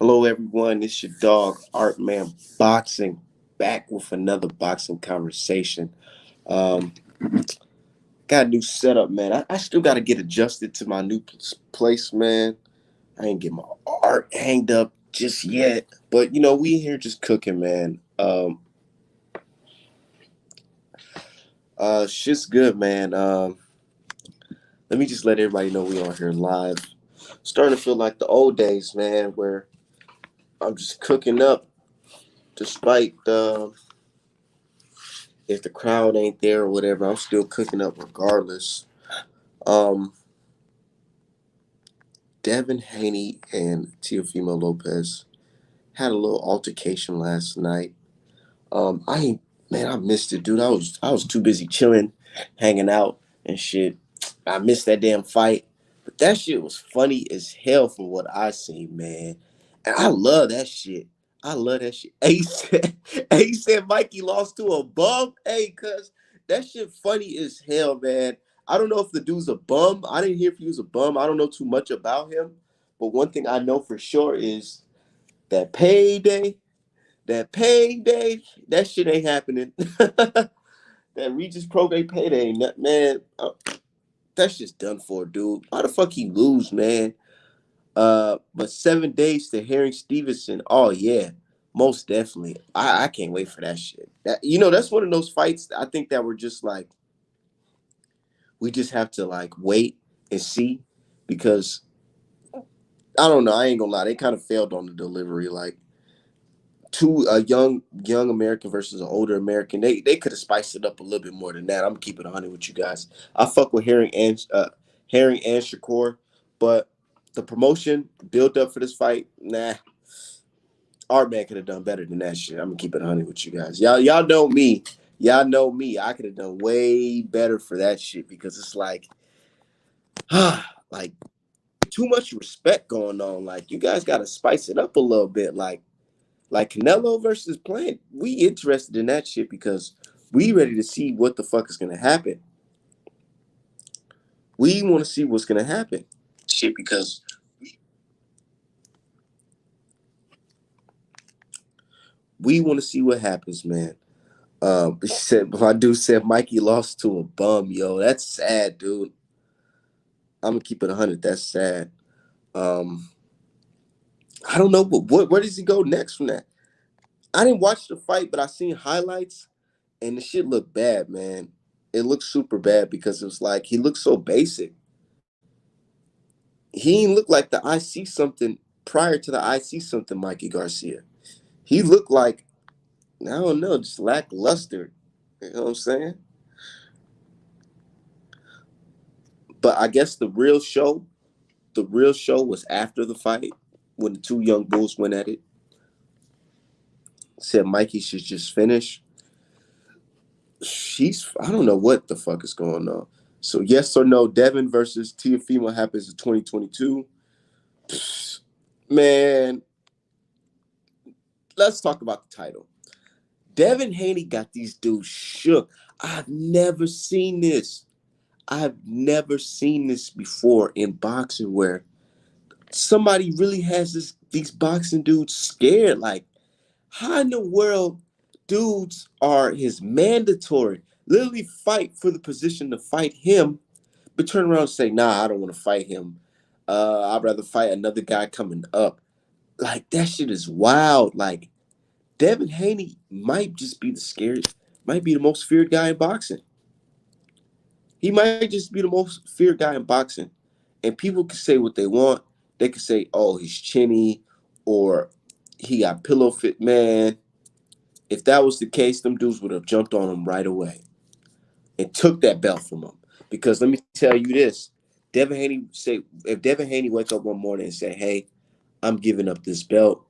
Hello, everyone. It's your dog, Art Man Boxing, back with another boxing conversation. Um, got a new setup, man. I still got to get adjusted to my new place, man. I ain't get my art hanged up just yet, but we here just cooking, man. Shit's good, man. Let me just let everybody know we on here live. Starting to feel like the old days, man, where I'm just cooking up despite if the crowd ain't there or whatever, I'm still cooking up regardless. Um, Devin Haney and Teofimo Lopez had a little altercation last night. I ain't man, I missed it, dude. I was too busy chilling, hanging out and shit. I missed that damn fight. But that shit was funny as hell from what I seen, man. And I love that shit. I love that shit. He said Mikey lost to a bum. Hey, cuz that shit funny as hell, man. I don't know if the dude's a bum. I didn't hear if he was a bum. I don't know too much about him. But one thing I know for sure is that payday that shit ain't happening. That Regis Prograde payday, man, that's just done for, dude. Why the fuck he lose, man? But 7 days to Herring Stevenson. Oh yeah, most definitely. I can't wait for that shit. That's one of those fights. I think that we're just like we just have to like wait and see because I don't know. I ain't gonna lie. They kind of failed on the delivery. Like two a young American versus an older American. They could have spiced it up a little bit more than that. I'm gonna keep it 100 with you guys. I fuck with Herring and Shakur, but the promotion build up for this fight, nah. Art Man could have done better than that shit. I'm gonna keep it 100 with you guys. Y'all know me. Y'all know me. I could have done way better for that shit because it's like, like too much respect going on. Like you guys got to spice it up a little bit. Like Canelo versus Plant, we interested in that shit because we ready to see what the fuck is gonna happen. We want to see what's gonna happen. Shit, because we want to see what happens, man. He said, my dude said Mikey lost to a bum, yo. That's sad, dude. I'm gonna keep it 100. That's sad. Um, I don't know, but where does he go next from that? I didn't watch the fight, but I seen highlights, and the shit looked bad, man. It looked super bad because it was like he looked so basic. He ain't look like the I see something prior to the I see something Mikey Garcia. He looked like I don't know, just lackluster. You know what I'm saying? But I guess the real show was after the fight when the two young bulls went at it. Said Mikey should just finish. I don't know what the fuck is going on. So yes or no, Devin versus Teofimo happens in 2022. Man, let's talk about the title. Devin Haney got these dudes shook. I've never seen this. I've never seen this before in boxing where somebody really has these boxing dudes scared. Like, how in the world dudes are his mandatory? Literally fight for the position to fight him, but turn around and say, nah, I don't want to fight him. I'd rather fight another guy coming up. Like, that shit is wild. Like, Devin Haney might just be the scariest, might be the most feared guy in boxing. He might just be the most feared guy in boxing. And people can say what they want. They can say, oh, he's chinny or he got pillow fit. Man, if that was the case, them dudes would have jumped on him right away and took that belt from him. Because let me tell you this. If Devin Haney wake up one morning and say, hey, I'm giving up this belt.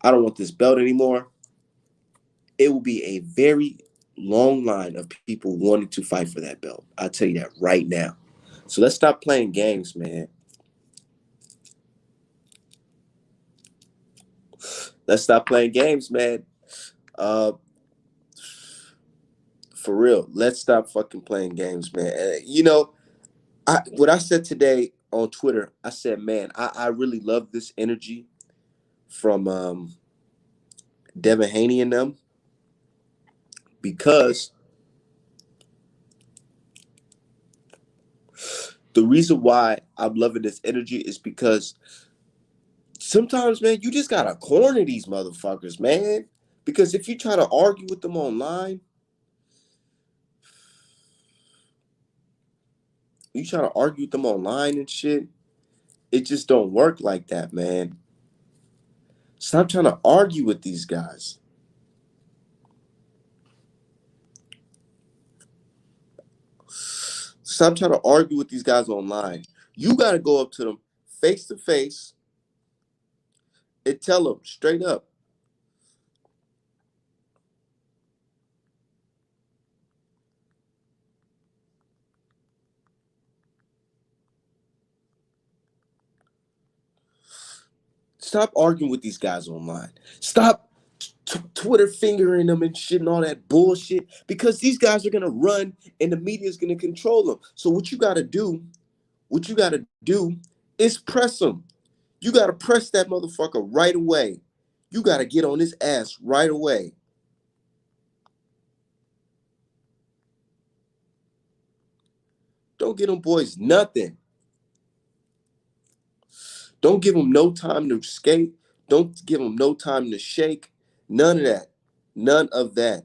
I don't want this belt anymore. It will be a very long line of people wanting to fight for that belt. I'll tell you that right now. So let's stop playing games, man. Let's stop playing games, man. Uh, for real, let's stop fucking playing games, man. What I said today on Twitter, I said, man, I really love this energy from Devin Haney and them, because the reason why I'm loving this energy is because sometimes, man, you just gotta corner these motherfuckers, man. Because if you try to argue with them online, you try to argue with them online and shit, it just don't work like that, man. Stop trying to argue with these guys. Stop trying to argue with these guys online. You gotta go up to them face to face and tell them straight up. Stop arguing with these guys online. Stop Twitter fingering them and shit and all that bullshit, because these guys are gonna run and the media is gonna control them. So what you gotta do is press them. You gotta press that motherfucker right away. You gotta get on his ass right away. Don't get them boys nothing. Don't give them no time to skate. Don't give them no time to shake. None of that. None of that.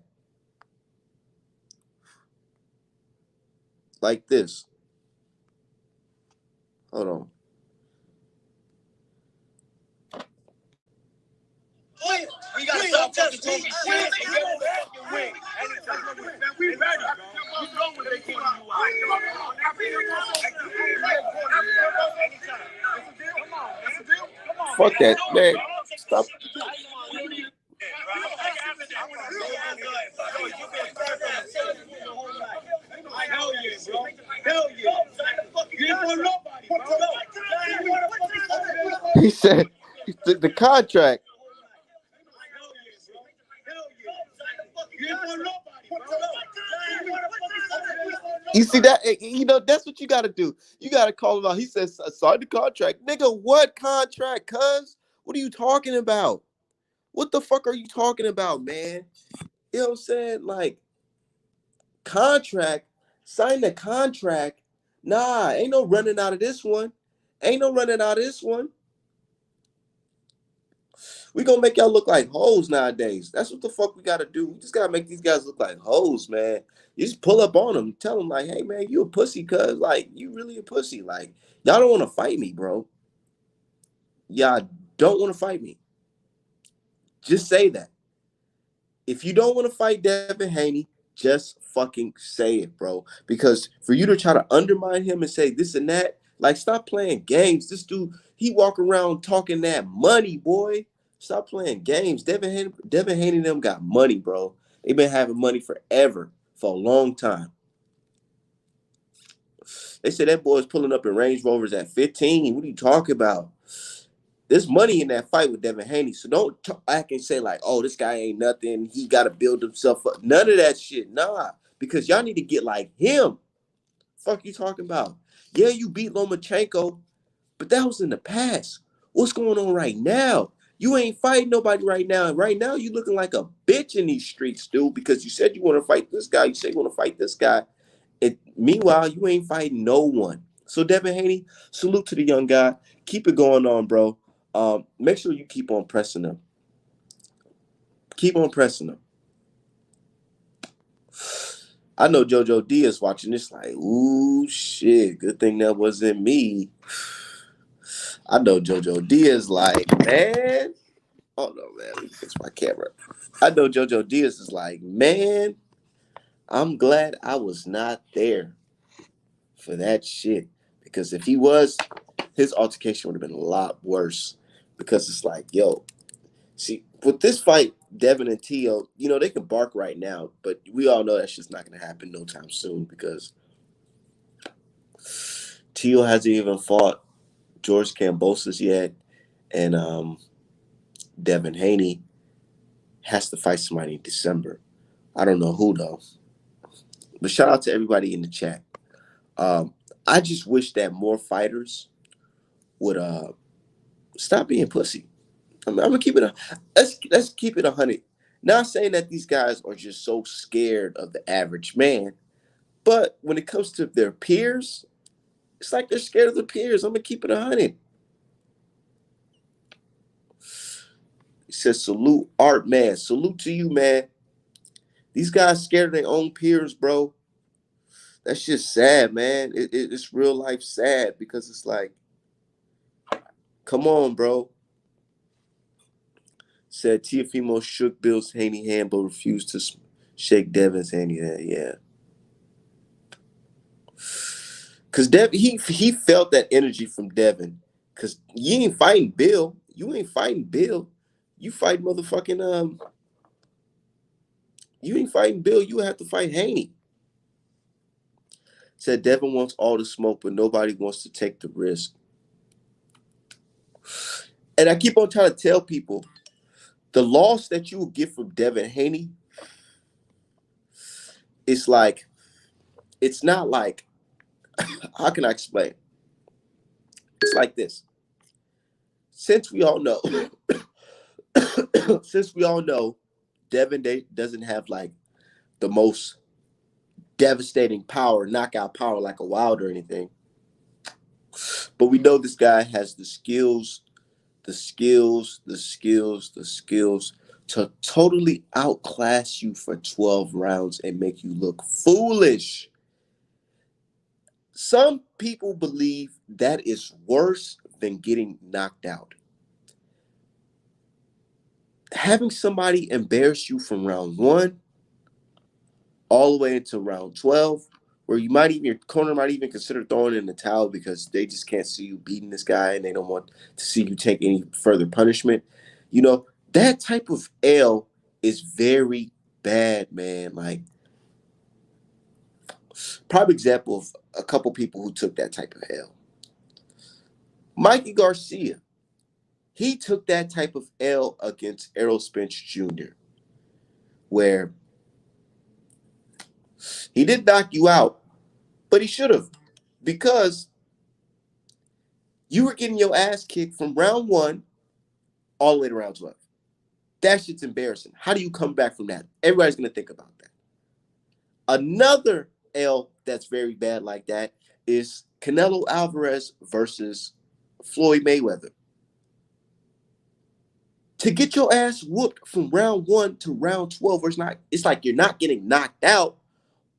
Like this. Hold on. We got to stop talking to me shit and get on the fucking wing. We ready, bro. You know what they calling you out. Fuck that, man. Stop. Hell yeah, bro. Hell yeah. You ain't for nobody, bro. He said the contract. You see that? You know, that's what you got to do. You got to call him out. He says, sign the contract. Nigga, what contract, cuz? What are you talking about? What the fuck are you talking about, man? You know what I'm saying? Like, contract, sign the contract. Nah, ain't no running out of this one. Ain't no running out of this one. We gonna make y'all look like hoes nowadays. That's what the fuck we gotta do. We just gotta make these guys look like hoes, man. You just pull up on them, tell them like, hey man, you a pussy, cuz like you really a pussy. Like, y'all don't wanna fight me, bro. Y'all don't wanna fight me. Just say that. If you don't want to fight Devin Haney, just fucking say it, bro. Because for you to try to undermine him and say this and that, like, stop playing games. This dude, he walk around talking that money, boy. Stop playing games. Devin Haney and them got money, bro. They've been having money forever, for a long time. They said that boy's pulling up in Range Rovers at 15. What are you talking about? There's money in that fight with Devin Haney. So don't act and say like, oh, this guy ain't nothing. He got to build himself up. None of that shit. Nah, because y'all need to get like him. Fuck you talking about? Yeah, you beat Lomachenko, but that was in the past. What's going on right now? You ain't fighting nobody right now. And right now, you looking like a bitch in these streets, dude, because you said you want to fight this guy. You said you want to fight this guy. And meanwhile, you ain't fighting no one. So, Devin Haney, salute to the young guy. Keep it going on, bro. Make sure you keep on pressing them. Keep on pressing them. I know JoJo D is watching this like, ooh, shit. Good thing that wasn't me. I know JoJo D is like, man. Oh, no, man. Let me fix my camera. I know JoJo Diaz is like, man, I'm glad I was not there for that shit. Because if he was, his altercation would have been a lot worse. Because it's like, yo, see, with this fight, Devin and Tio, you know, they can bark right now, but we all know that's just not going to happen no time soon because Tio hasn't even fought George Kambosos yet, and Devin Haney has to fight somebody in December. I don't know who, though. But shout out to everybody in the chat. I just wish that more fighters would stop being pussy. I'm gonna keep it. Let's keep it 100. Not saying that these guys are just so scared of the average man, but when it comes to their peers, it's like they're scared of the peers. I'm gonna keep it 100. He says, "Salute, Art Man. Salute to you, man. These guys scared of their own peers, bro. That's just sad, man. It's real life sad because it's like, come on, bro." Said Tiafimo shook Bill's Haney hand but refused to shake Devin's Haney hand. Yeah. Cause he felt that energy from Devin. Cause you ain't fighting Bill. You ain't fighting Bill. You fight motherfucking You ain't fighting Bill. You have to fight Haney. Said Devin wants all the smoke, but nobody wants to take the risk. And I keep on trying to tell people the loss that you will get from Devin Haney, it's like, it's not like, how can I explain? It's like this. Since we all know, since we all know, Devin doesn't have like the most devastating power, knockout power like a Wild or anything. But we know this guy has the skills, the skills to totally outclass you for 12 rounds and make you look foolish. Some people believe that is worse than getting knocked out. Having somebody embarrass you from round 1 all the way into round 12, where your corner might even consider throwing in the towel because they just can't see you beating this guy and they don't want to see you take any further punishment. That type of L is very bad, man. Like, prime example of a couple people who took that type of L. Mikey Garcia, he took that type of L against Errol Spence Jr., where he did knock you out, but he should have, because you were getting your ass kicked from round 1 all the way to round 12. That shit's embarrassing. How do you come back from that? Everybody's going to think about that. Another L that's very bad like that is Canelo Alvarez versus Floyd Mayweather. To get your ass whooped from round 1 to round 12, it's like you're not getting knocked out,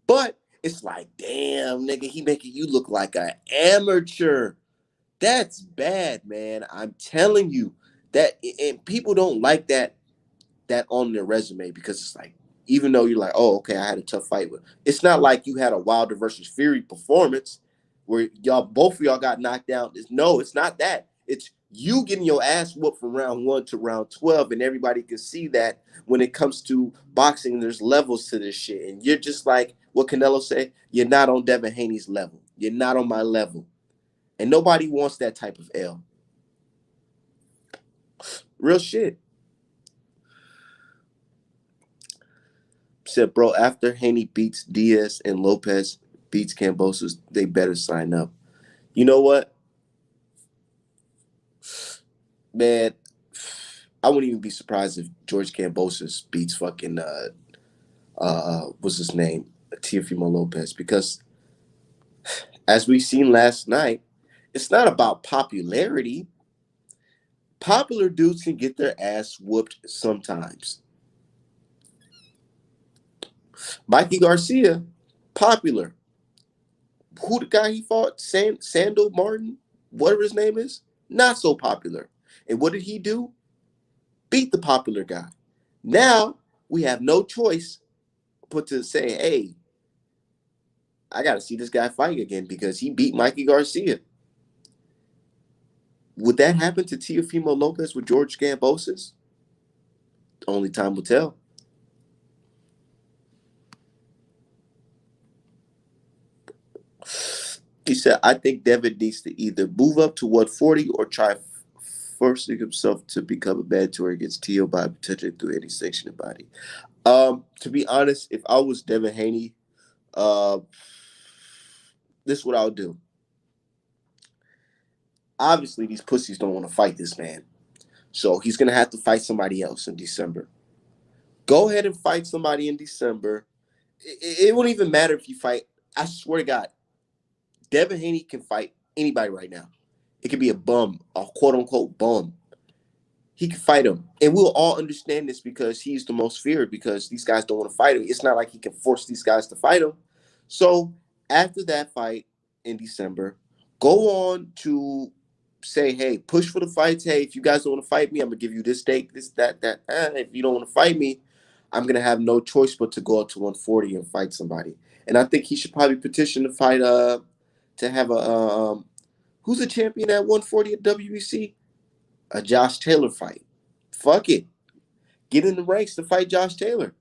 but it's like, damn, nigga, he making you look like an amateur. That's bad, man. I'm telling you that, and people don't like that on their resume, because it's like, even though you're like, oh, okay, I had a tough fight with, it's not like you had a Wilder versus Fury performance where both of y'all got knocked down. It's not that. It's you getting your ass whooped from round 1 to round 12, and everybody can see that when it comes to boxing, there's levels to this shit, and you're just like what Canelo say, you're not on Devin Haney's level. You're not on my level, and nobody wants that type of L. Real shit. Said, bro, after Haney beats Diaz and Lopez beats Cambosos, they better sign up. You know what? Man, I wouldn't even be surprised if George Cambosos beats fucking what's his name? Teofimo Lopez, because as we've seen last night, it's not about popularity. Popular dudes can get their ass whooped sometimes. Mikey Garcia, popular. Who the guy he fought? Sandal Martin, whatever his name is, not so popular. And what did he do? Beat the popular guy. Now we have no choice but to say, hey, I got to see this guy fight again because he beat Mikey Garcia. Would that happen to Teofimo Lopez with George Gambosis? Only time will tell. He said, I think Devin needs to either move up to 140 or try forcing himself to become a mandatory against Tio by potentially through any sanctioned body. To be honest, if I was Devin Haney, uh, this is what I would do. Obviously, these pussies don't want to fight this man. So he's gonna have to fight somebody else in December. Go ahead and fight somebody in December. It won't even matter if you fight. I swear to God, Devin Haney can fight anybody right now. It could be a bum, a quote unquote bum. He can fight him. And we'll all understand this because he's the most feared because these guys don't want to fight him. It's not like he can force these guys to fight him. So after that fight in December, go on to say, hey, push for the fights. Hey, if you guys don't want to fight me, I'm gonna give you this date, this, that. If you don't want to fight me, I'm gonna have no choice but to go up to 140 and fight somebody. And I think he should probably petition to fight to have a who's a champion at 140 at WBC? A Josh Taylor fight. Fuck it. Get in the ranks to fight Josh Taylor.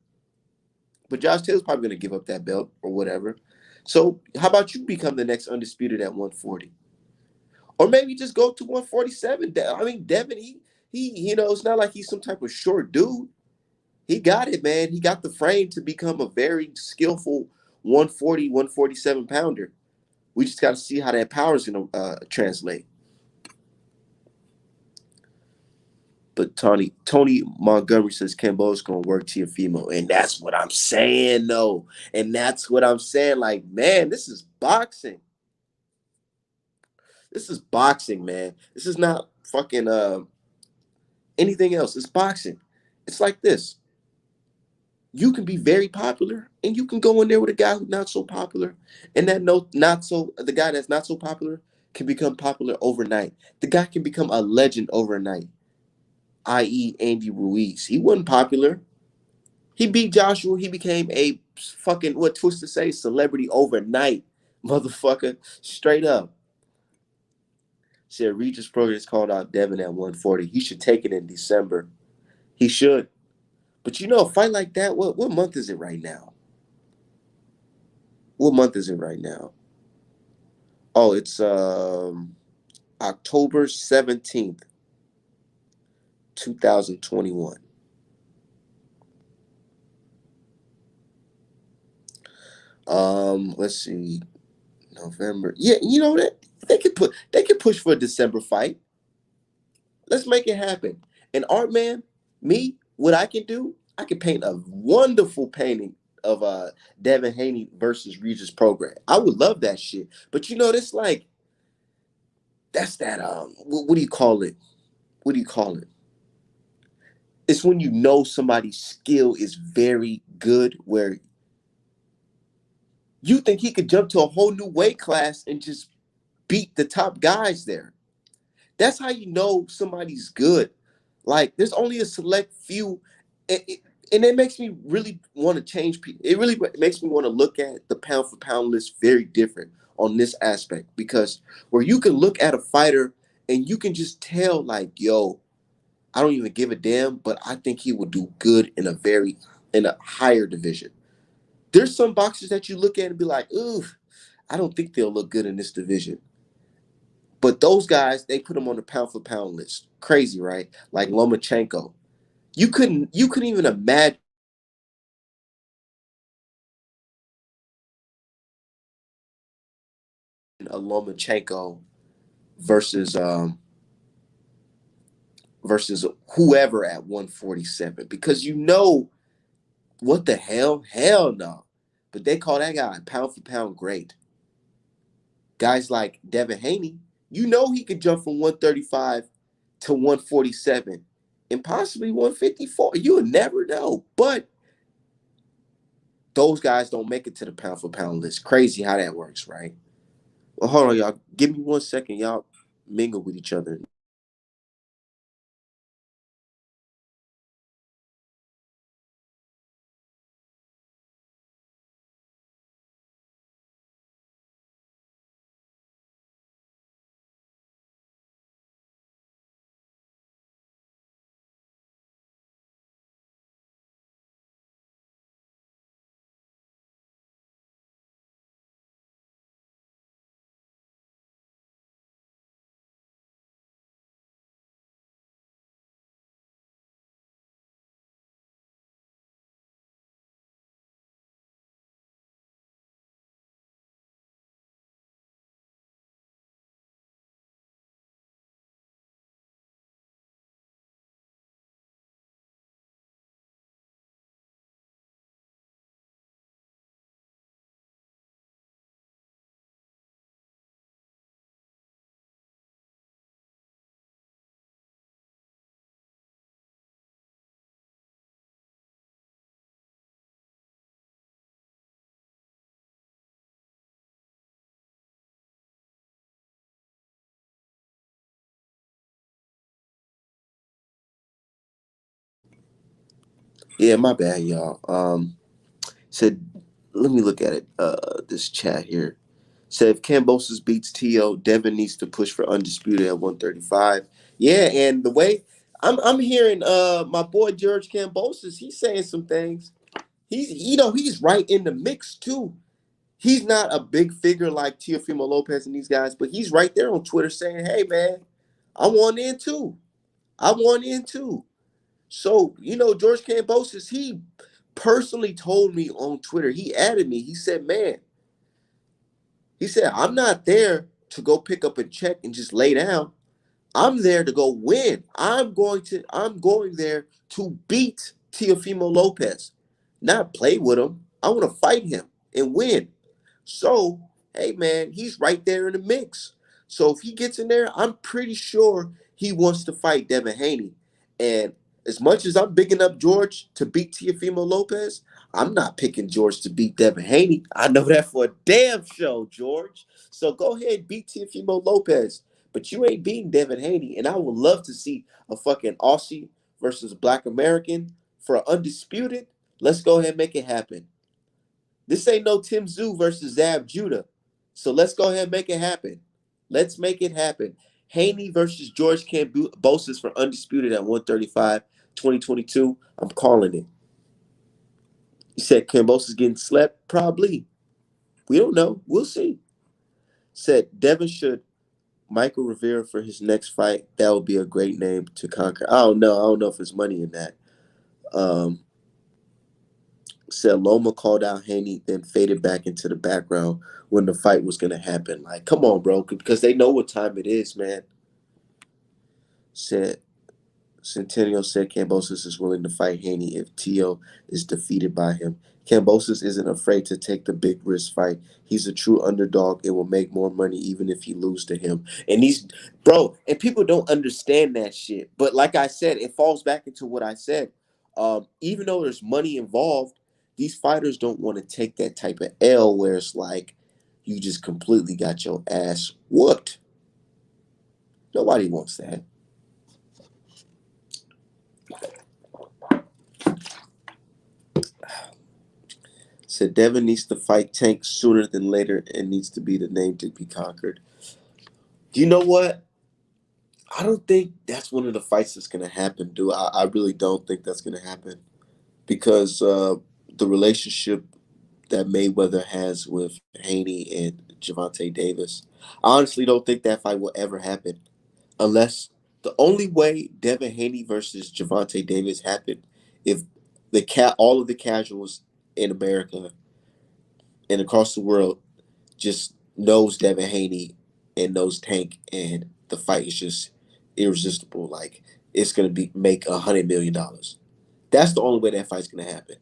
But Josh Taylor's probably going to give up that belt or whatever. So how about you become the next undisputed at 140? Or maybe just go to 147. I mean, Devin, it's not like he's some type of short dude. He got it, man. He got the frame to become a very skillful 140, 147 pounder. We just got to see how that power is going to translate. But Tony Montgomery says Cambo's gonna work Tiafimo, and that's what I'm saying, though. And that's what I'm saying. Like, man, this is boxing. This is boxing, man. This is not fucking anything else. It's boxing. It's like this. You can be very popular, and you can go in there with a guy who's not so popular, and that no, not so the guy that's not so popular can become popular overnight. The guy can become a legend overnight, i.e., Andy Ruiz. He wasn't popular. He beat Joshua. He became a fucking, what twist to say, celebrity overnight, motherfucker. Straight up. Said Regis Progress called out Devin at 140. He should take it in December. He should. But a fight like that, what month is it right now? What month is it right now? Oh, it's October 17th, 2021. Let's see. November. Yeah, that they could push for a December fight. Let's make it happen. And art man, me, what I can do, I can paint a wonderful painting of Devin Haney versus Regis Program. I would love that shit. But this like that's that what do you call it? What do you call it? It's when somebody's skill is very good where you think he could jump to a whole new weight class and just beat the top guys there. That's how you know somebody's good. Like there's only a select few, and it makes me really want to change people. It really makes me want to look at the pound for pound list very different on this aspect because where you can look at a fighter and you can just tell like, yo, I don't even give a damn, but I think he would do good in a higher division. There's some boxers that you look at and be like, ooh, I don't think they'll look good in this division. But those guys, they put them on the pound for pound list. Crazy, right? Like Lomachenko. You couldn't even imagine a Lomachenko versus versus whoever at 147 because what the hell? Hell no. But they call that guy pound for pound great. Guys like Devin Haney, he could jump from 135 to 147 and possibly 154. You would never know. But those guys don't make it to the pound for pound list. Crazy how that works, right? Well, hold on, y'all. Give me 1 second. Y'all mingle with each other. Yeah, my bad, y'all. Said, let me look at it. This chat here said if Cambosis beats To, Devin needs to push for undisputed at 135. Yeah, and the way I'm hearing my boy George Cambosis, he's saying some things. He's right in the mix too. He's not a big figure like Teofimo Lopez and these guys, but he's right there on Twitter saying, "Hey man, I want in too. I want in too." So, George Cambosis, he personally told me on Twitter, he added me, he said, "Man, he said, I'm not there to go pick up a check and just lay down. I'm there to go win. I'm going there to beat Teofimo Lopez, not play with him. I want to fight him and win." So, hey man, he's right there in the mix. So if he gets in there, I'm pretty sure he wants to fight Devin Haney. And as much as I'm bigging up George to beat Teofimo Lopez, I'm not picking George to beat Devin Haney. I know that for a damn show, George. So go ahead and beat Teofimo Lopez. But you ain't beating Devin Haney. And I would love to see a fucking Aussie versus Black American for an undisputed. Let's go ahead and make it happen. This ain't no Tim Zoo versus Zab Judah. So let's go ahead and make it happen. Let's make it happen. Haney versus George Cambosis for undisputed at 135, 2022. I'm calling it. You said Cambosis getting slept? Probably. We don't know. We'll see. Said Devin should Michael Rivera for his next fight. That would be a great name to conquer. I don't know. I don't know if there's money in that. Um, Said Loma called out Haney, then faded back into the background when the fight was gonna happen. Like, come on, bro, because they know what time it is, man. Said Centennial said Cambosis is willing to fight Haney if Tio is defeated by him. Cambosis isn't afraid to take the big risk fight. He's a true underdog and will make more money even if he loses to him. And bro, and people don't understand that shit. But like I said, it falls back into what I said. Even though there's money involved, these fighters don't want to take that type of L where it's like you just completely got your ass whooped. Nobody wants that. Said Devin needs to fight Tank sooner than later and needs to be the name to be conquered. Do you know what? I don't think that's one of the fights that's going to happen, dude. I really don't think that's going to happen because the relationship that Mayweather has with Haney and Javante Davis, I honestly don't think that fight will ever happen unless the only way Devin Haney versus Javante Davis happened if all of the casuals in America and across the world just knows Devin Haney and knows Tank, and the fight is just irresistible. Like it's gonna be make $100 million. That's the only way that fight's gonna happen.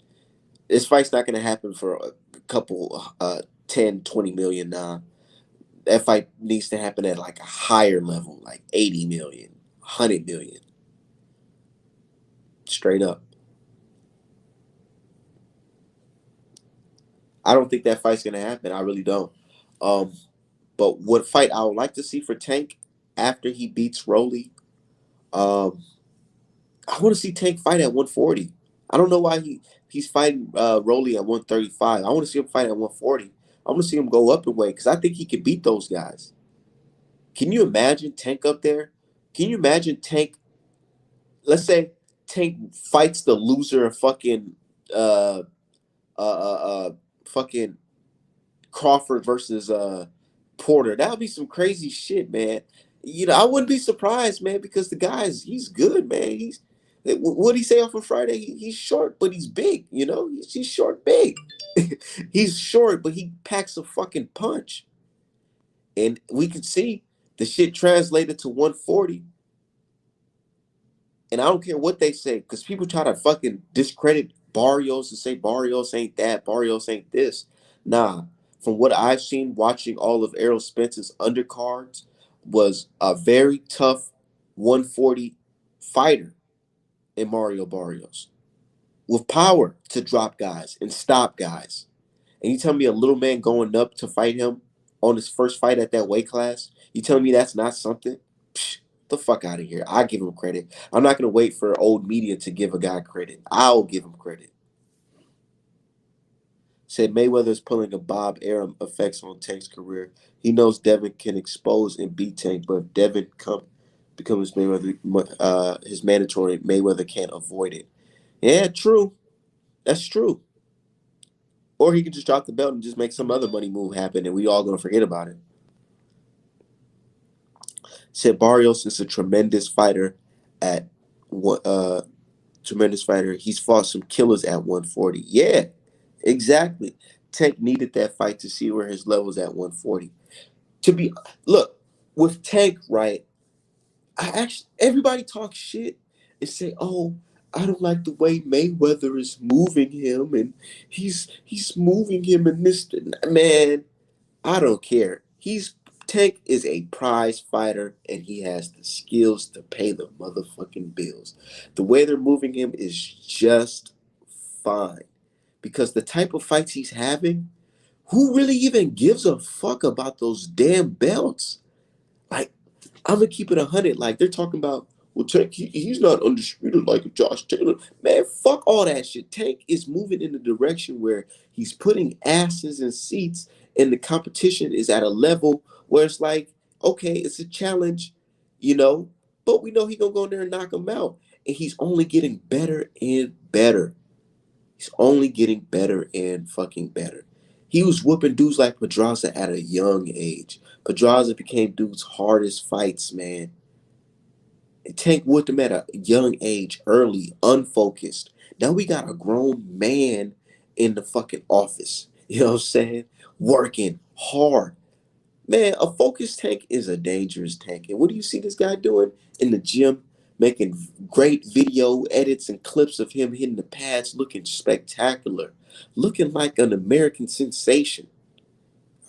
This fight's not gonna happen for a couple 10, 20 million. Nah, that fight needs to happen at like a higher level, like 80 million, 100 million, straight up. I don't think that fight's gonna happen. I really don't. Um, but what fight I would like to see for Tank after he beats Rolly, um, I want to see Tank fight at 140. I don't know why he's fighting Rolly at 135. I want to see him fight at 140. I want to see him go up in weight because I think he can beat those guys. Can you imagine Tank up there? Can you imagine Tank? Let's say Tank fights the loser of uh uh uh, uh fucking Crawford versus Porter. That would be some crazy shit, man. I wouldn't be surprised, man, because the he's good, man. What did he say off of Friday? He's short, but he's big. He's short, big. He's short, but he packs a fucking punch, and we could see the shit translated to 140. And I don't care what they say, because people try to fucking discredit Barrios and say Barrios ain't that, Barrios ain't this. Nah, from what I've seen watching all of Errol Spence's undercards, was a very tough 140 fighter in Mario Barrios with power to drop guys and stop guys. And you tell me a little man going up to fight him on his first fight at that weight class, you telling me that's not something? Psh, The fuck out of here. I give him credit. I'm not gonna wait for old media to give a guy credit. I'll give him credit. Said Mayweather is pulling a Bob Arum effects on Tank's career. He knows Devin can expose and beat Tank, but if Devin becomes Mayweather, his mandatory, Mayweather can't avoid it. Yeah, true. That's true. Or he could just drop the belt and just make some other money move happen, and we all gonna forget about it. Said Barrios is a tremendous fighter at what tremendous fighter. He's fought some killers at 140. Yeah, exactly. Tank needed that fight to see where his levels at 140. To be look with Tank, right? I actually everybody talks shit and say, "Oh, I don't like the way Mayweather is moving him, and he's moving him in this." Man, I don't care. He's Tank is a prize fighter, and he has the skills to pay the motherfucking bills. The way they're moving him is just fine because the type of fights he's having, who really even gives a fuck about those damn belts? Like, I'm gonna keep it 100. Like they're talking about, well, Tank, he's not undisputed like Josh Taylor. Man, fuck all that shit. Tank is moving in a direction where he's putting asses in seats, and the competition is at a level where it's like, okay, it's a challenge, you know, but we know he gonna go in there and knock him out, and he's only getting better and better. He's only getting better and fucking better. He was whooping dudes like Pedraza at a young age. Pedraza became dude's hardest fights, man. And Tank whooped him at a young age, early, unfocused. Now we got a grown man in the fucking office. You know what I'm saying? Working hard. Man, a focused Tank is a dangerous Tank. And what do you see this guy doing in the gym? Making great video edits and clips of him hitting the pads, looking spectacular, looking like an American sensation,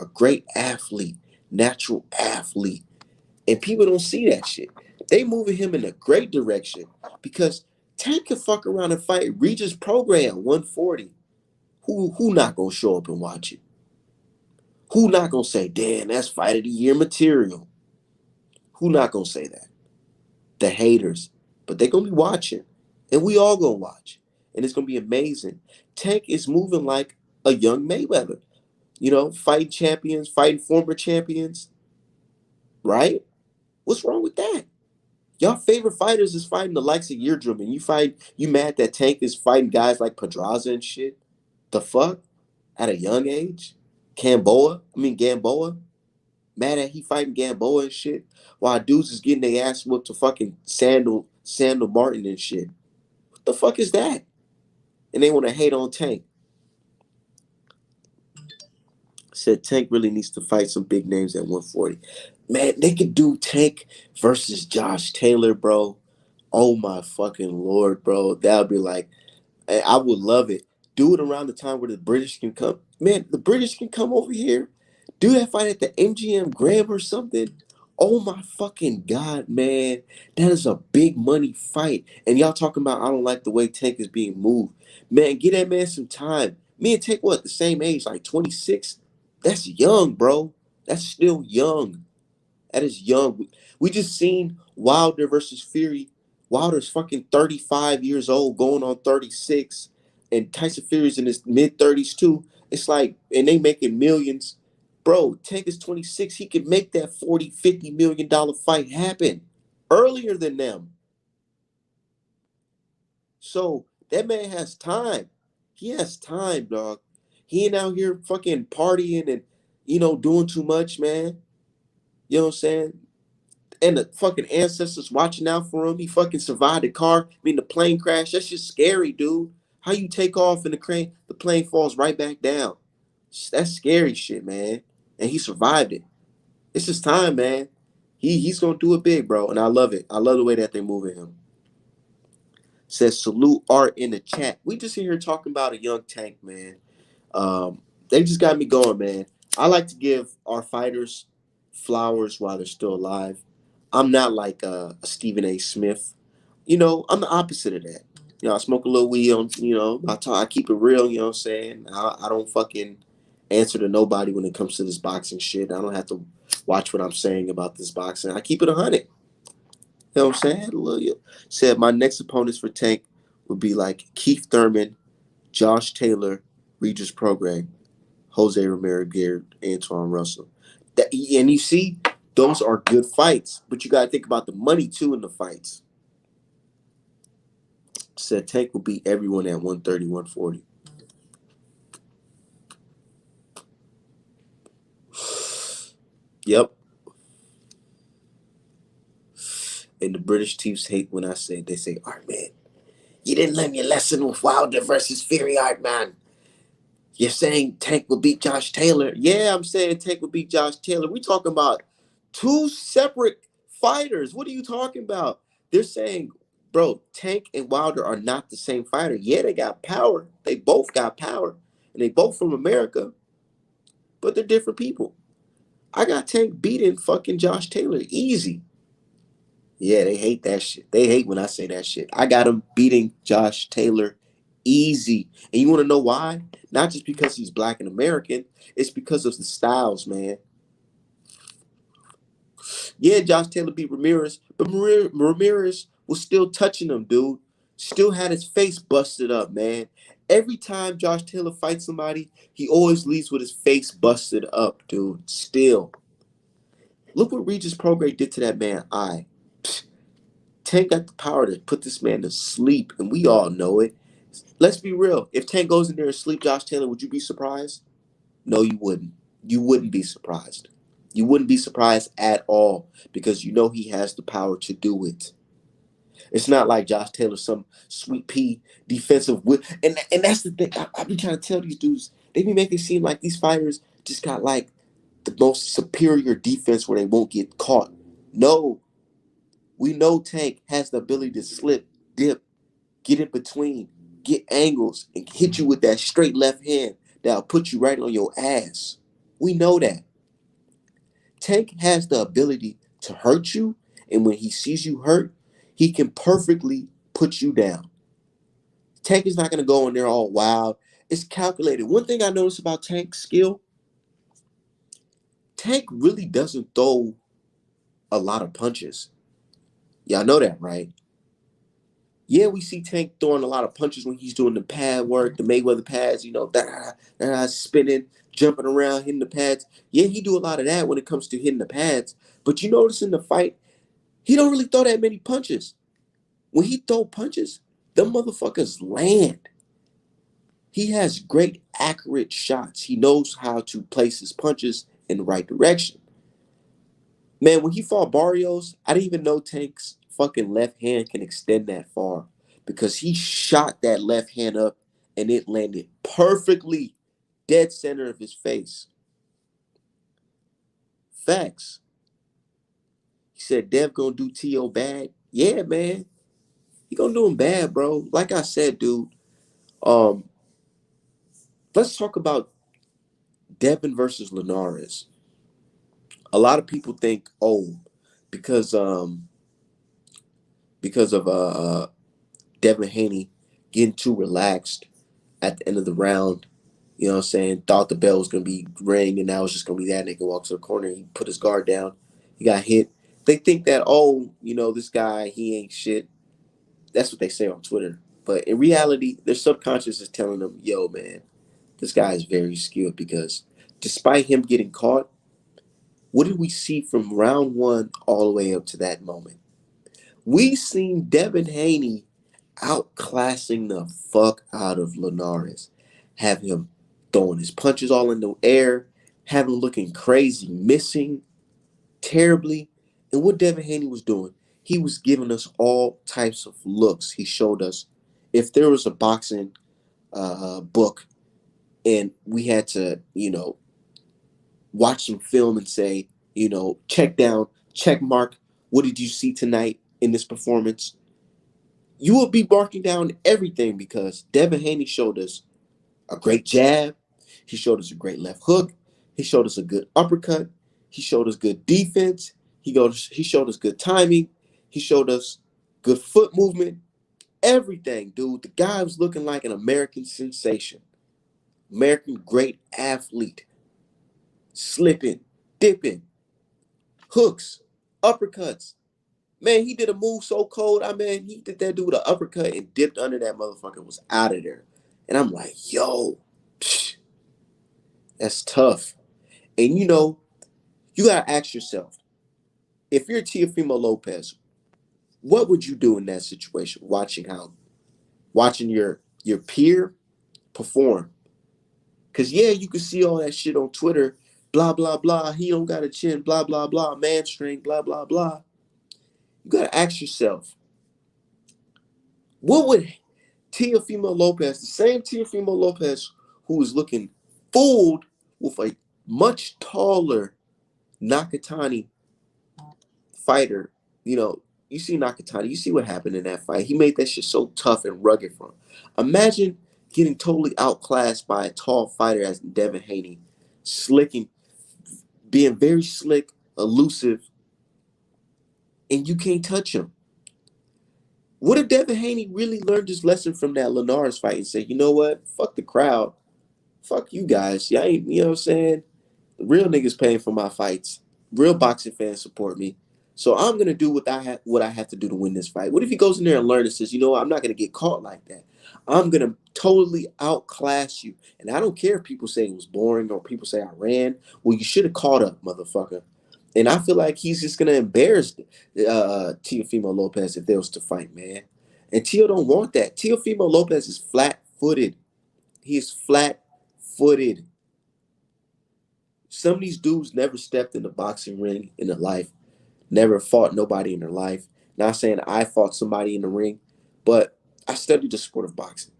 a great athlete, natural athlete. And people don't see that shit. They moving him in a great direction because Tank can fuck around and fight Regis Program 140. Who not gonna show up and watch it? Who not gonna say, damn, that's fight of the year material? Who not gonna say that? The haters. But they gonna be watching. And we all gonna watch. And it's gonna be amazing. Tank is moving like a young Mayweather. You know, fighting champions, fighting former champions, right? What's wrong with that? Y'all favorite fighters is fighting the likes of Eardrum, and you mad that Tank is fighting guys like Pedraza and shit? The fuck? At a young age? Gamboa? Mad at he fighting Gamboa and shit? While dudes is getting their ass whooped to fucking Sandal Martin and shit. What the fuck is that? And they want to hate on Tank. Said Tank really needs to fight some big names at 140. Man, they could do Tank versus Josh Taylor, bro. Oh my fucking lord, bro. That would be like, I would love it. Do it around the time where the British can come. Man, the British can come over here. Do that fight at the MGM Grand or something. Oh my fucking god, man. That is a big money fight. And y'all talking about I don't like the way Tank is being moved. Man, get that man some time. Me and Tank, what, the same age, like 26? That's young, bro. That's still young. That is young. We just seen Wilder versus Fury. Wilder's fucking 35 years old, going on 36. And Tyson Fury's in his mid 30s too. It's like, and they making millions. Bro, Tank is 26. He could make that 40, $50 million fight happen earlier than them. So that man has time. He has time, dog. He ain't out here fucking partying and, doing too much, man. You know what I'm saying? And the fucking ancestors watching out for him. He fucking survived the plane crash. That's just scary, dude. How you take off and the plane falls right back down. That's scary shit, man. And he survived it. It's his time, man. He's gonna do it big, bro. And I love it. I love the way that they're moving him. Says salute Art in the chat. We just here talking about a young Tank, man. They just got me going, man. I like to give our fighters flowers while they're still alive. I'm not like a Stephen A. Smith. I'm the opposite of that. I smoke a little weed on, I keep it real, you know what I'm saying? I don't fucking answer to nobody when it comes to this boxing shit. I don't have to watch what I'm saying about this boxing. I keep it 100. You know what I'm saying? Had a little, said my next opponents for Tank would be like Keith Thurman, Josh Taylor, Regis Prograis, Jose Ramirez, Garrett, Antoine Russell. And you see, those are good fights, but you got to think about the money too in the fights. Said Tank will beat everyone at 130, 140. Yep. And the British Chiefs hate when I say, they say, Art man, you didn't learn your lesson with Wilder versus Fury, Art man. You're saying Tank will beat Josh Taylor. Yeah, I'm saying Tank will beat Josh Taylor. We talking about two separate fighters. What are you talking about? They're saying, bro, Tank and Wilder are not the same fighter. Yeah, they got power. They both got power. And they both from America. But they're different people. I got Tank beating fucking Josh Taylor. Easy. Yeah, they hate that shit. They hate when I say that shit. I got him beating Josh Taylor easy. And you want to know why? Not just because he's black and American. It's because of the styles, man. Yeah, Josh Taylor beat Ramirez, but Ramirez was still touching him, dude. Still had his face busted up, man. Every time Josh Taylor fights somebody, he always leaves with his face busted up, dude. Still. Look what Regis Prograis did to that man eye. Tank got the power to put this man to sleep, and we all know it. Let's be real. If Tank goes in there and sleep Josh Taylor, would you be surprised? No, you wouldn't. You wouldn't be surprised. You wouldn't be surprised at all because you know he has the power to do it. It's not like Josh Taylor, some sweet pea defensive and that's the thing. I be trying to tell these dudes, they be making it seem like these fighters just got like the most superior defense where they won't get caught. No, we know Tank has the ability to slip, dip, get in between, get angles, and hit you with that straight left hand that'll put you right on your ass. We know that. Tank has the ability to hurt you, and when he sees you hurt, he can perfectly put you down. Tank is not going to go in there all wild. It's calculated. One thing I noticed about Tank's skill, Tank really doesn't throw a lot of punches. Y'all know that, right? Yeah, we see Tank throwing a lot of punches when he's doing the pad work, the Mayweather pads, spinning, jumping around, hitting the pads. Yeah, he do a lot of that when it comes to hitting the pads. But you notice in the fight, he don't really throw that many punches. When he throw punches, them motherfuckers land. He has great accurate shots. He knows how to place his punches in the right direction. Man, when he fought Barrios, I didn't even know Tank's fucking left hand can extend that far because he shot that left hand up and it landed perfectly dead center of his face. Facts. He said Dev gonna do T.O. bad. Yeah, man. He gonna do him bad, bro. Like I said, dude. Um, let's talk about Devin versus Linares. A lot of people think, oh, because um because of Devin Haney getting too relaxed at the end of the round, you know what I'm saying, thought the bell was gonna be ring and now it's just gonna be that nigga walks to the corner, he put his guard down, he got hit. They think that, oh, this guy, he ain't shit. That's what they say on Twitter. But in reality, their subconscious is telling them, yo, man, this guy is very skilled because despite him getting caught, what did we see from round one all the way up to that moment? We seen Devin Haney outclassing the fuck out of Linares. Have him throwing his punches all in the air, have him looking crazy, missing terribly. And what Devin Haney was doing, he was giving us all types of looks. He showed us if there was a boxing book and we had to, watch some film and say, check down, check mark, what did you see tonight in this performance? You will be marking down everything because Devin Haney showed us a great jab. He showed us a great left hook. He showed us a good uppercut. He showed us good defense. He showed us good timing. He showed us good foot movement. Everything, dude. The guy was looking like an American sensation. American great athlete. Slipping, dipping, hooks, uppercuts. Man, he did a move so cold. I mean, he did that dude with an uppercut and dipped under that motherfucker, was out of there. And I'm like, yo, psh, that's tough. And you gotta ask yourself, if you're Teofimo Lopez, what would you do in that situation? Watching your peer perform. Cause yeah, you can see all that shit on Twitter, blah blah blah. He don't got a chin, blah blah blah, man string, blah blah blah. You gotta ask yourself, what would Teofimo Lopez, the same Teofimo Lopez who was looking fooled with a much taller Nakatani fighter, you see Nakatani, you see what happened in that fight. He made that shit so tough and rugged for him. Imagine getting totally outclassed by a tall fighter as Devin Haney, slicking, being very slick, elusive, and you can't touch him. What if Devin Haney really learned his lesson from that Linares fight and said, you know what? Fuck the crowd. Fuck you guys. Y'all ain't, you know what I'm saying? Real niggas paying for my fights. Real boxing fans support me. So I'm gonna do what I have to do to win this fight. What if he goes in there and learns and says, you know what, I'm not gonna get caught like that. I'm gonna totally outclass you. And I don't care if people say it was boring or people say I ran. Well, you should have caught up, motherfucker. And I feel like he's just gonna embarrass Teofimo Lopez if they was to fight, man. And Teo don't want that. Teofimo Lopez is flat-footed. He is flat-footed. Some of these dudes never stepped in the boxing ring in their life, never fought nobody in their life. Not saying I fought somebody in the ring, but I studied the sport of boxing.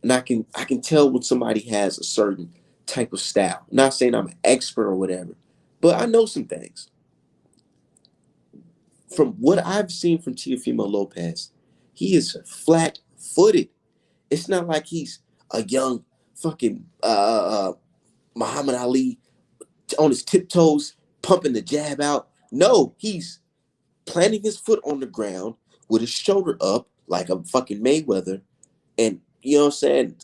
And I can tell when somebody has a certain type of style. Not saying I'm an expert or whatever, but I know some things. From what I've seen from Teofimo Lopez, he is flat-footed. It's not like he's a young fucking Muhammad Ali on his tiptoes, pumping the jab out. No, he's planting his foot on the ground with his shoulder up like a fucking Mayweather. And you know what I'm saying?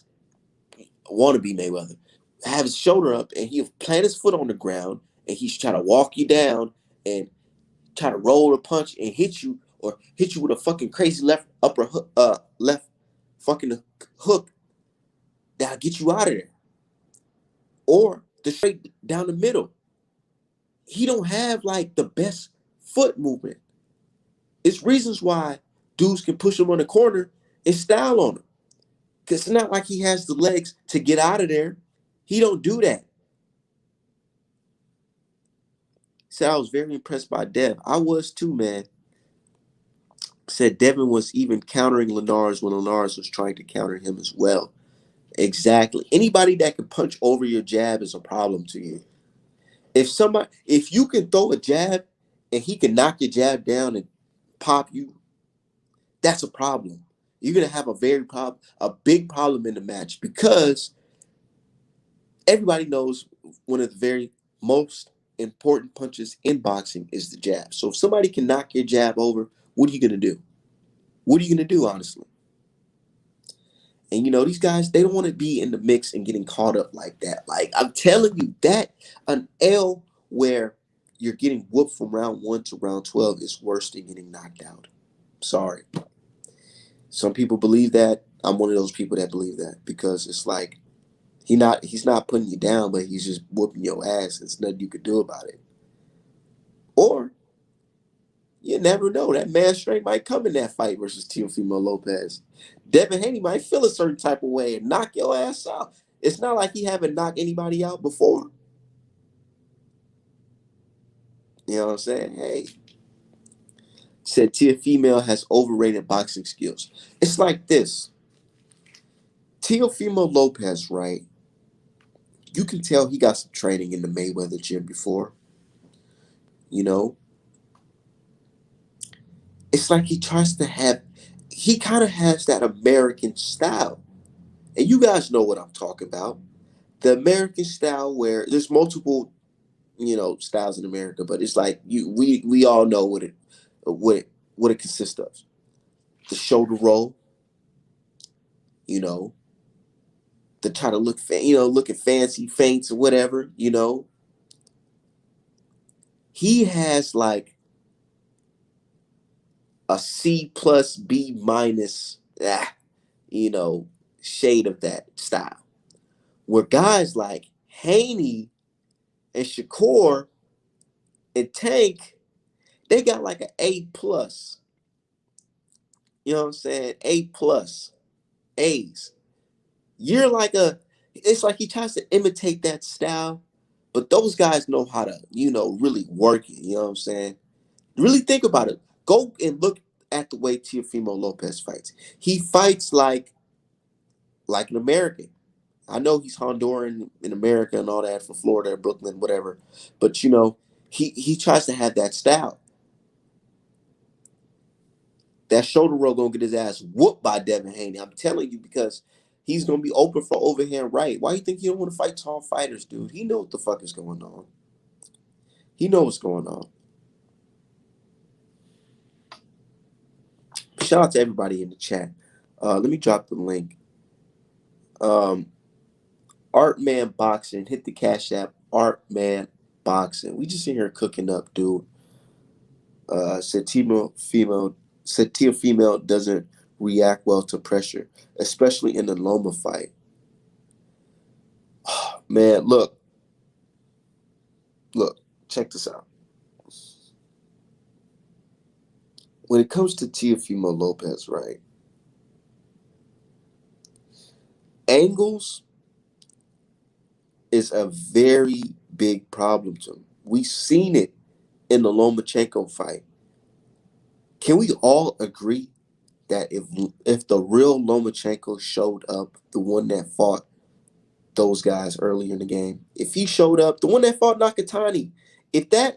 Want to be Mayweather. Have his shoulder up and he'll plant his foot on the ground and he's trying to walk you down and try to roll a punch and hit you or hit you with a fucking crazy left fucking hook that'll get you out of there. Or the straight down the middle. He don't have like the best foot movement. It's reasons why dudes can push him on the corner and style on him. Because it's not like he has the legs to get out of there. He don't do that. Said I was very impressed by Dev. I was too, man. Said Devin was even countering Linares when Linares was trying to counter him as well. Exactly. Anybody that can punch over your jab is a problem to you. If you can throw a jab and he can knock your jab down and pop you, that's a problem. You're gonna have a big problem in the match because everybody knows one of the very most important punches in boxing is the jab. So if somebody can knock your jab over, what are you gonna do? What are you gonna do, honestly? And these guys, they don't want to be in the mix and getting caught up like that. Like I'm telling you, that an L where you're getting whooped from round 1 to round 12 is worse than getting knocked out. Sorry. Some people believe that. I'm one of those people that believe that because it's like he's not putting you down, but he's just whooping your ass. There's nothing you could do about it. Or you never know. That man strength might come in that fight versus Teofimo Lopez. Devin Haney might feel a certain type of way and knock your ass out. It's not like he haven't knocked anybody out before. You know what I'm saying? Hey, said Teofimo has overrated boxing skills. It's like this. Teofimo Lopez, right? You can tell he got some training in the Mayweather gym before. You know, it's like he kind of has that American style. And you guys know what I'm talking about. The American style where there's multiple, styles in America, but it's like we all know what it consists of. The shoulder roll, you know, the try to looking fancy feints or whatever, He has like a C plus B minus, you know, shade of that style. Where guys like Haney and Shakur and Tank, they got like an A plus. You know what I'm saying? A plus. A's. You're like it's like he tries to imitate that style, but those guys know how to, really work it. You know what I'm saying? Really think about it. Go and look at the way Teofimo Lopez fights. He fights like an American. I know he's Honduran in America and all that from Florida, Brooklyn, whatever. But he tries to have that style. That shoulder roll gonna get his ass whooped by Devin Haney. I'm telling you, because he's gonna be open for overhand right. Why you think he don't want to fight tall fighters, dude? He know what the fuck is going on. He knows what's going on. Shout out to everybody in the chat. Let me drop the link. Artman Boxing, hit the Cash App. Artman Boxing. We just in here cooking up, dude. Said female doesn't react well to pressure, especially in the Loma fight. Man, look, check this out. When it comes to Teofimo Lopez, right? Angles is a very big problem to him. We've seen it in the Lomachenko fight. Can we all agree that if the real Lomachenko showed up, the one that fought those guys earlier in the game, if he showed up, the one that fought Nakatani, if that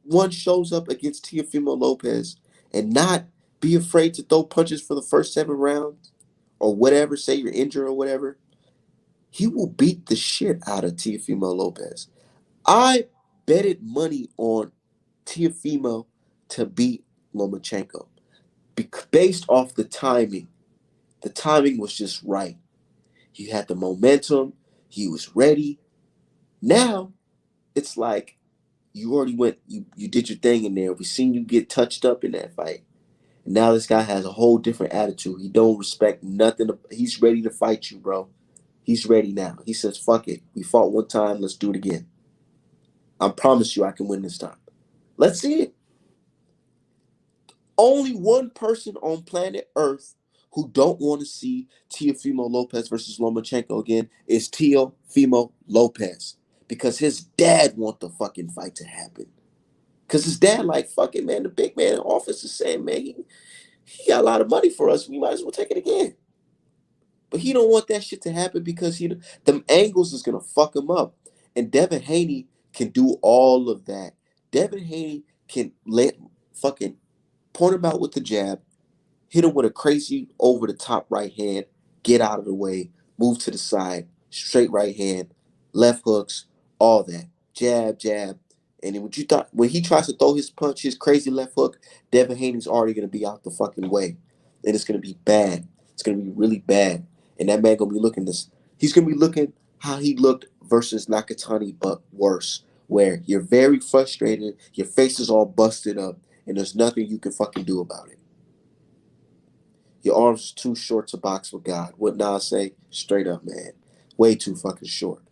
one shows up against Teofimo Lopez and not be afraid to throw punches for the first 7 rounds or whatever, say you're injured or whatever, he will beat the shit out of Teofimo Lopez. I betted money on Teofimo to beat Lomachenko based off the timing. The timing was just right. He had the momentum. He was ready. Now, it's like you already went, you did your thing in there. We seen you get touched up in that fight. And now this guy has a whole different attitude. He don't respect nothing. He's ready to fight you, bro. He's ready now. He says, fuck it. We fought one time. Let's do it again. I promise you I can win this time. Let's see it. Only one person on planet Earth who don't want to see Teofimo Lopez versus Lomachenko again is Teofimo Lopez. Because his dad want the fucking fight to happen. Because his dad like, fuck it, man, the big man in office is saying, man, he got a lot of money for us. We might as well take it again. But he don't want that shit to happen because them angles is going to fuck him up. And Devin Haney can do all of that. Devin Haney can let fucking point him out with the jab, hit him with a crazy over the top right hand, get out of the way, move to the side, straight right hand, left hooks, all that. Jab, jab. And then when he tries to throw his punch, his crazy left hook, Devin Haney's already gonna be out the fucking way. And it's gonna be bad. It's gonna be really bad. And that man gonna be looking this. He's gonna be looking how he looked versus Nakatani, but worse. Where you're very frustrated, your face is all busted up, and there's nothing you can fucking do about it. Your arms are too short to box with God. What Nas say? Straight up, man. Way too fucking short.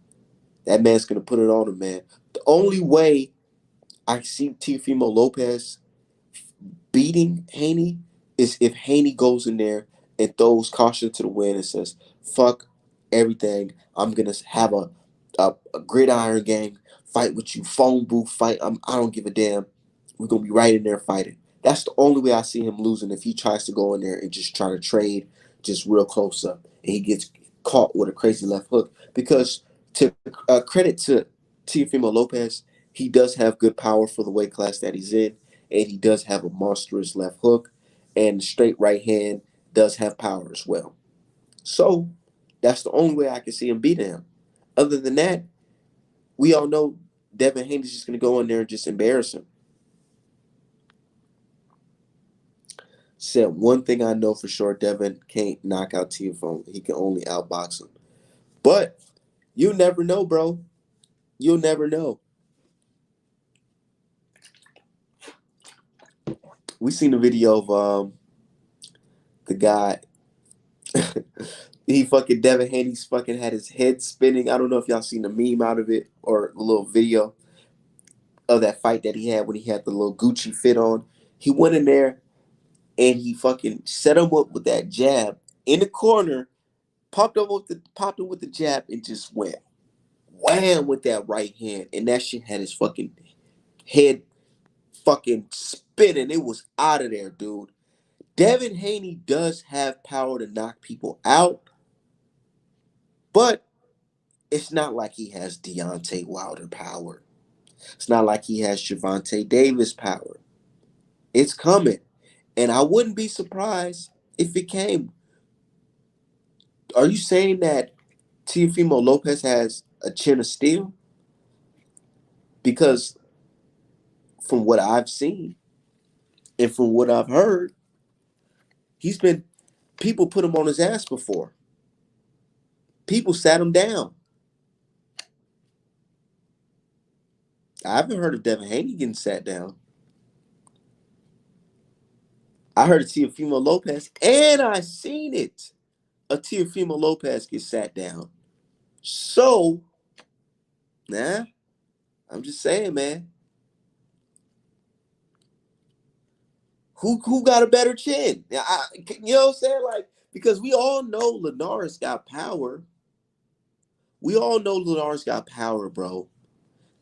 That man's gonna put it on him, man. The only way I see Teofimo Lopez beating Haney is if Haney goes in there and throws caution to the wind and says, fuck everything. I'm gonna have a gridiron gang fight with you, phone booth fight. I don't give a damn. We're gonna be right in there fighting. That's the only way I see him losing, if he tries to go in there and just try to trade just real close up and he gets caught with a crazy left hook. Because to credit to Teofimo Lopez, he does have good power for the weight class that he's in, and he does have a monstrous left hook, and straight right hand does have power as well. So that's the only way I can see him beating him. Other than that, we all know Devin Haney's just going to go in there and just embarrass him. Said one thing I know for sure, Devin can't knock out Teofimo. He can only outbox him. But you never know, bro. You'll never know. We seen the video of the guy. He fucking Devin Haney's fucking had his head spinning. I don't know if y'all seen the meme out of it or a little video of that fight that he had when he had the little Gucci fit on. He went in there and he fucking set him up with that jab in the corner, popped him with the jab and just went wham with that right hand. And that shit had his fucking head fucking spinning. It was out of there, dude. Devin Haney does have power to knock people out, but it's not like he has Deontay Wilder power. It's not like he has Gervonta Davis power. It's coming. And I wouldn't be surprised if it came. Are you saying that Teofimo Lopez has a chin of steel? Because from what I've seen and from what I've heard, he's been, people put him on his ass before. People sat him down. I haven't heard of Devin Haney getting sat down. I heard of Teofimo Lopez, and I seen it. A Teofimo Lopez get sat down. So, nah, I'm just saying, man. Who got a better chin? You know what I'm saying? Like, because we all know Linares got power. We all know Linares got power, bro.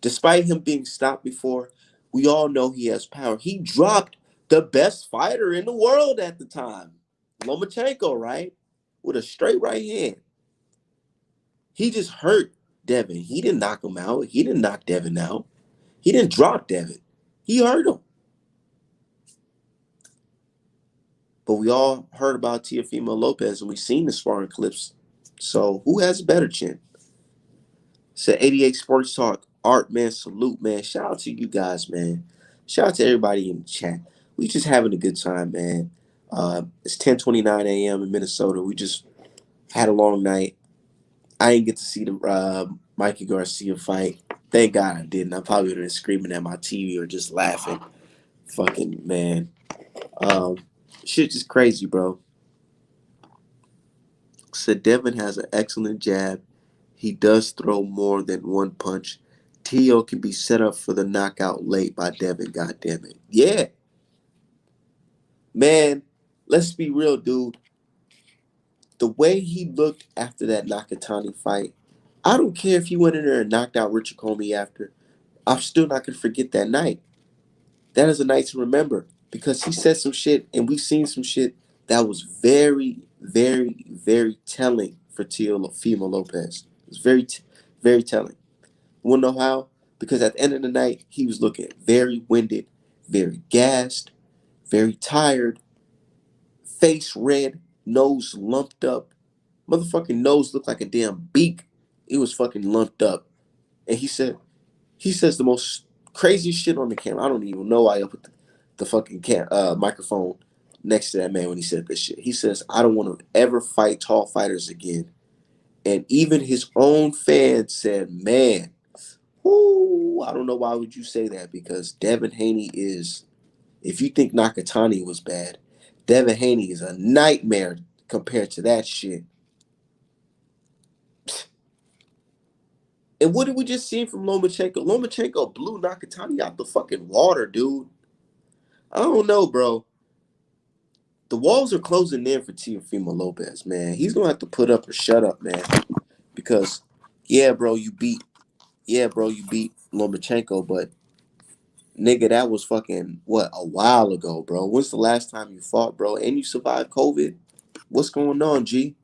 Despite him being stopped before, we all know he has power. He dropped the best fighter in the world at the time, Lomachenko, right? With a straight right hand. He just hurt Devin. He didn't knock him out. He didn't knock Devin out. He didn't drop Devin. He hurt him. But we all heard about Teofimo Lopez and we seen the sparring clips. So who has a better chin? Said 88 Sports Talk. Art, man, salute, man. Shout out to you guys, man. Shout out to everybody in the chat. We just having a good time, man. It's 10:29 a.m. in Minnesota. We just had a long night. I didn't get to see the Mikey Garcia fight. Thank God I didn't. I probably would have been screaming at my TV or just laughing. Fucking man. Um, Shit just crazy, bro. Said Devin has an excellent jab. He does throw more than one punch. Tio can be set up for the knockout late by Devin, goddammit. Yeah. Man, let's be real, dude. The way he looked after that Nakatani fight, I don't care if he went in there and knocked out Richard Comey after. I'm still not going to forget that night. That is a night to remember because he said some shit and we've seen some shit that was very, very, very telling for Teofimo Lopez. It was very telling. You want to know how? Because at the end of the night, he was looking very winded, very gassed, very tired, face red, nose lumped up. Motherfucking nose looked like a damn beak. It was fucking lumped up. And he says the most crazy shit on the camera. I don't even know why I put the fucking microphone next to that man when he said this shit. He says, I don't want to ever fight tall fighters again. And even his own fans said, man, whoo, I don't know why would you say that because Devin Haney is, if you think Nakatani was bad, Devin Haney is a nightmare compared to that shit. And what did we just see from Lomachenko? Lomachenko blew Nakatani out the fucking water, dude. I don't know, bro. The walls are closing in for Teofimo Lopez, man. He's gonna have to put up or shut up, man. Because, yeah, bro, you beat Lomachenko, but nigga, that was fucking what, a while ago, bro. When's the last time you fought, bro? And you survived COVID? What's going on, G?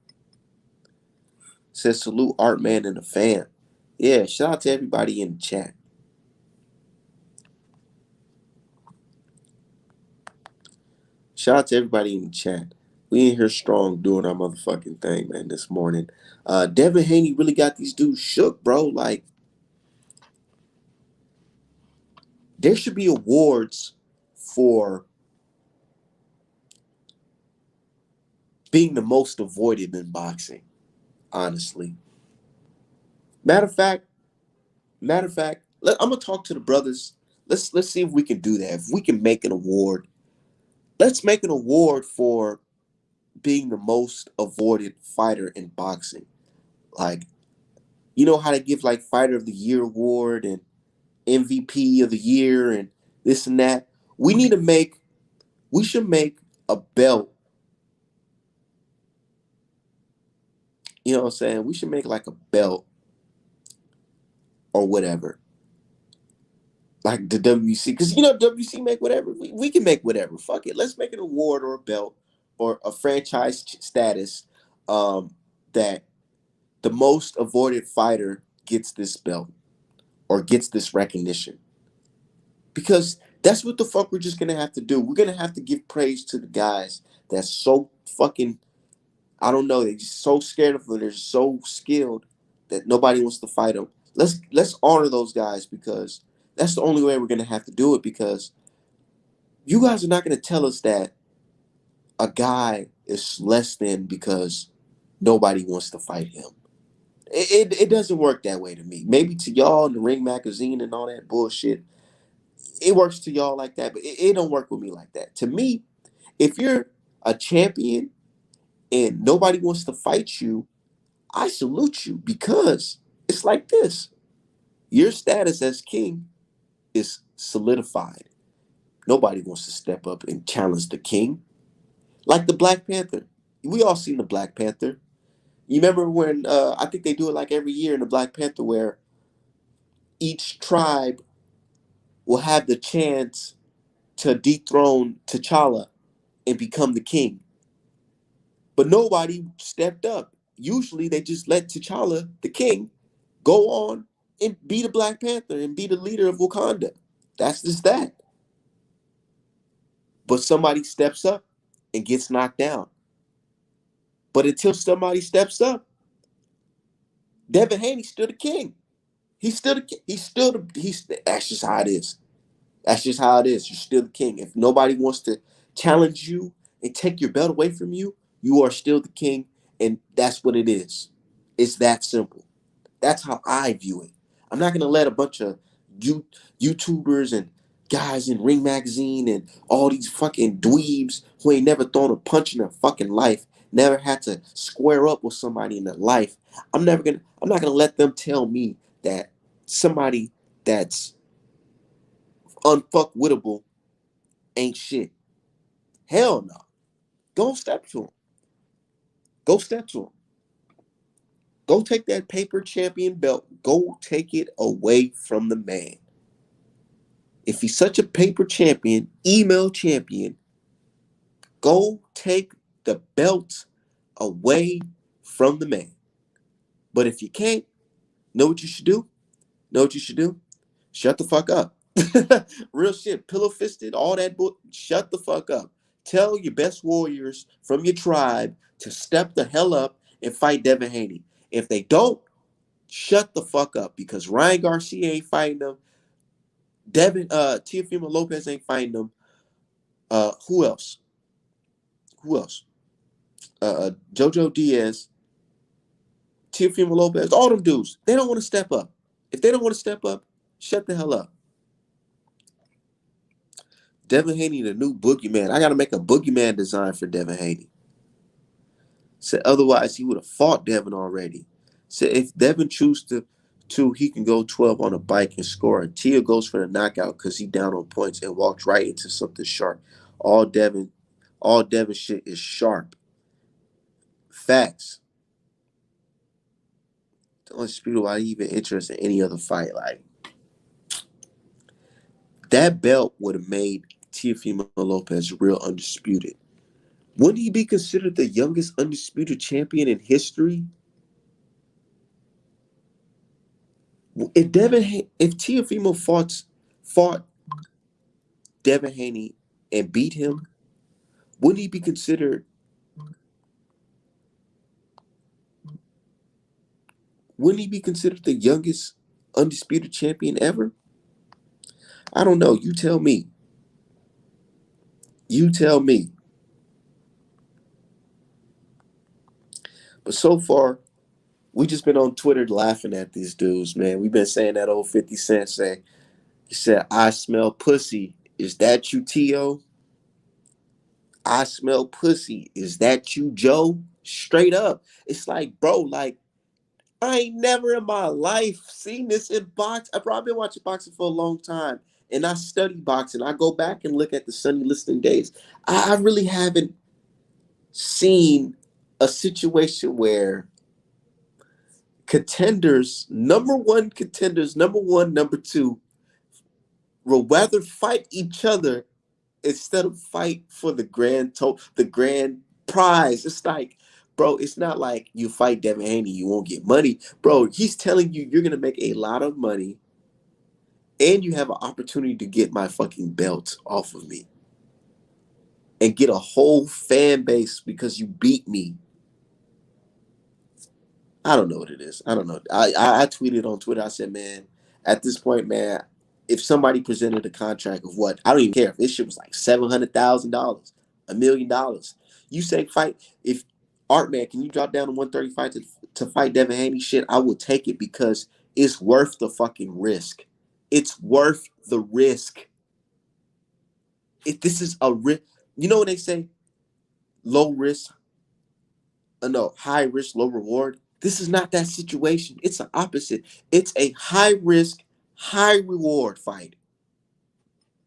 Says salute Art Man and the fan. Yeah, shout out to everybody in the chat. Shout out to everybody in the chat. We in here strong doing our motherfucking thing, man, this morning. Devin Haney really got these dudes shook, bro. Like, there should be awards for being the most avoided in boxing, honestly. Matter of fact, I'm gonna talk to the brothers. Let's see if we can do that. If we can make an award Let's make an award for being the most avoided fighter in boxing. Like, you know how they give like Fighter of the Year award and MVP of the year and this and that. We need to make. We should make a belt. You know what I'm saying? We should make like a belt or whatever, like the WC, because you know WC make whatever. We can make whatever. Fuck it. Let's make an award or a belt or a franchise status, that the most avoided fighter gets this belt or gets this recognition. Because that's what the fuck we're just gonna have to do. We're gonna have to give praise to the guys that's so fucking, I don't know, they're just so scared of them. They're so skilled that nobody wants to fight them. Let's honor those guys, because that's the only way we're gonna have to do it. Because you guys are not gonna tell us that a guy is less than because nobody wants to fight him. It doesn't work that way to me. Maybe to y'all in the Ring magazine and all that bullshit, it works to y'all like that, but it don't work with me like that. To me, if you're a champion and nobody wants to fight you, I salute you, because it's like this. Your status as king is solidified. Nobody wants to step up and challenge the king. Like the Black Panther. We all seen the Black Panther. You remember when I think they do it like every year in the Black Panther, where each tribe will have the chance to dethrone T'Challa and become the king. But nobody stepped up. Usually they just let T'Challa, the king, go on and be the Black Panther and be the leader of Wakanda. That's just that. But somebody steps up and gets knocked down. But until somebody steps up, Devin Haney's still the king. He's still the king. That's just how it is. That's just how it is. You're still the king. If nobody wants to challenge you and take your belt away from you, you are still the king, and that's what it is. It's that simple. That's how I view it. I'm not gonna let a bunch of you YouTubers and guys in Ring Magazine and all these fucking dweebs who ain't never thrown a punch in their fucking life, never had to square up with somebody in their life. I'm not gonna let them tell me that somebody that's unfuckwittable ain't shit. Hell no. Go step to him. Go step to him. Go take that paper champion belt. Go take it away from the man. If he's such a paper champion, email champion, go take the belt away from the man. But if you can't, know what you should do? Know what you should do? Shut the fuck up. Real shit. Pillow fisted, all that bull. Shut the fuck up. Tell your best warriors from your tribe to step the hell up and fight Devin Haney. If they don't, shut the fuck up, because Ryan Garcia ain't fighting them. Teofimo Lopez ain't fighting them. Who else? Who else? Jojo Diaz, Teofimo Lopez, all them dudes. They don't want to step up. If they don't want to step up, shut the hell up. Devin Haney, the new boogeyman. I got to make a boogeyman design for Devin Haney. Said otherwise he would have fought Devin already. Said if Devin chooses to, he can go 12 on a bike and score. And Tia goes for the knockout because he down on points and walks right into something sharp. All Devin, all Devin shit is sharp. Facts. Undisputed, why even interested in any other fight. Like, that belt would have made Teofimo Lopez real undisputed. Wouldn't he be considered the youngest undisputed champion in history? If Teofimo fought Devin Haney and beat him, wouldn't he be considered? Wouldn't he be considered the youngest undisputed champion ever? I don't know. You tell me. You tell me. But so far, we just been on Twitter laughing at these dudes, man. We've been saying that old 50 Cent say. He said, "I smell pussy. Is that you, T.O.?" I smell pussy. Is that you, Joe? Straight up. It's like, bro, like, I ain't never in my life seen this in box. I've been watching boxing for a long time, and I study boxing. I go back and look at the Sunny Listing days. I really haven't seen a situation where contenders, number one, number two, will rather fight each other instead of fight for the grand prize. It's like, bro, it's not like you fight Devin Haney, you won't get money. Bro, he's telling you you're gonna make a lot of money and you have an opportunity to get my fucking belt off of me and get a whole fan base because you beat me. I don't know what it is. I don't know. I tweeted on Twitter. I said, man, at this point, man, if somebody presented a contract of what, I don't even care if this shit was like $700,000, $1 million. You say fight. If Art Man, can you drop down to 135 to fight Devin Haney? Shit, I will take it because it's worth the fucking risk. It's worth the risk. If this is a risk, you know what they say? Low risk, no, high risk, low reward. This is not that situation. It's the opposite. It's a high risk, high reward fight.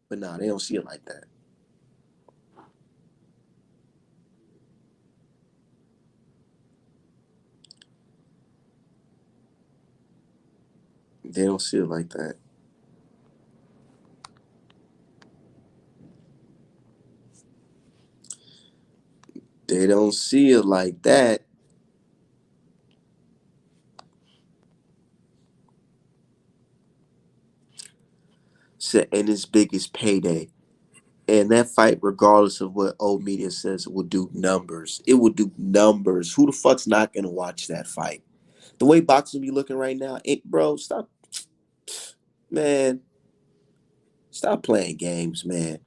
But nah, they don't see it like that. They don't see it like that. They don't see it like that. And his biggest payday. And that fight, regardless of what old media says, will do numbers. It will do numbers. Who the fuck's not gonna watch that fight? The way boxing be looking right now, bro, stop, man. Stop playing games, man.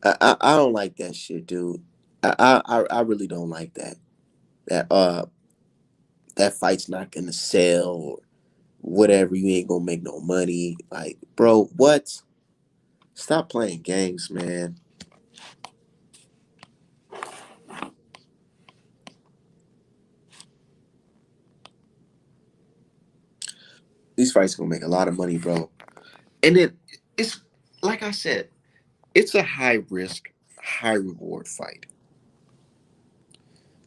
I don't like that shit, dude. I really don't like that. That that fight's not gonna sell or whatever. You ain't gonna make no money. Like, bro, what? Stop playing games, man. These fights gonna make a lot of money, bro. And then it's like I said, it's a high risk, high reward fight.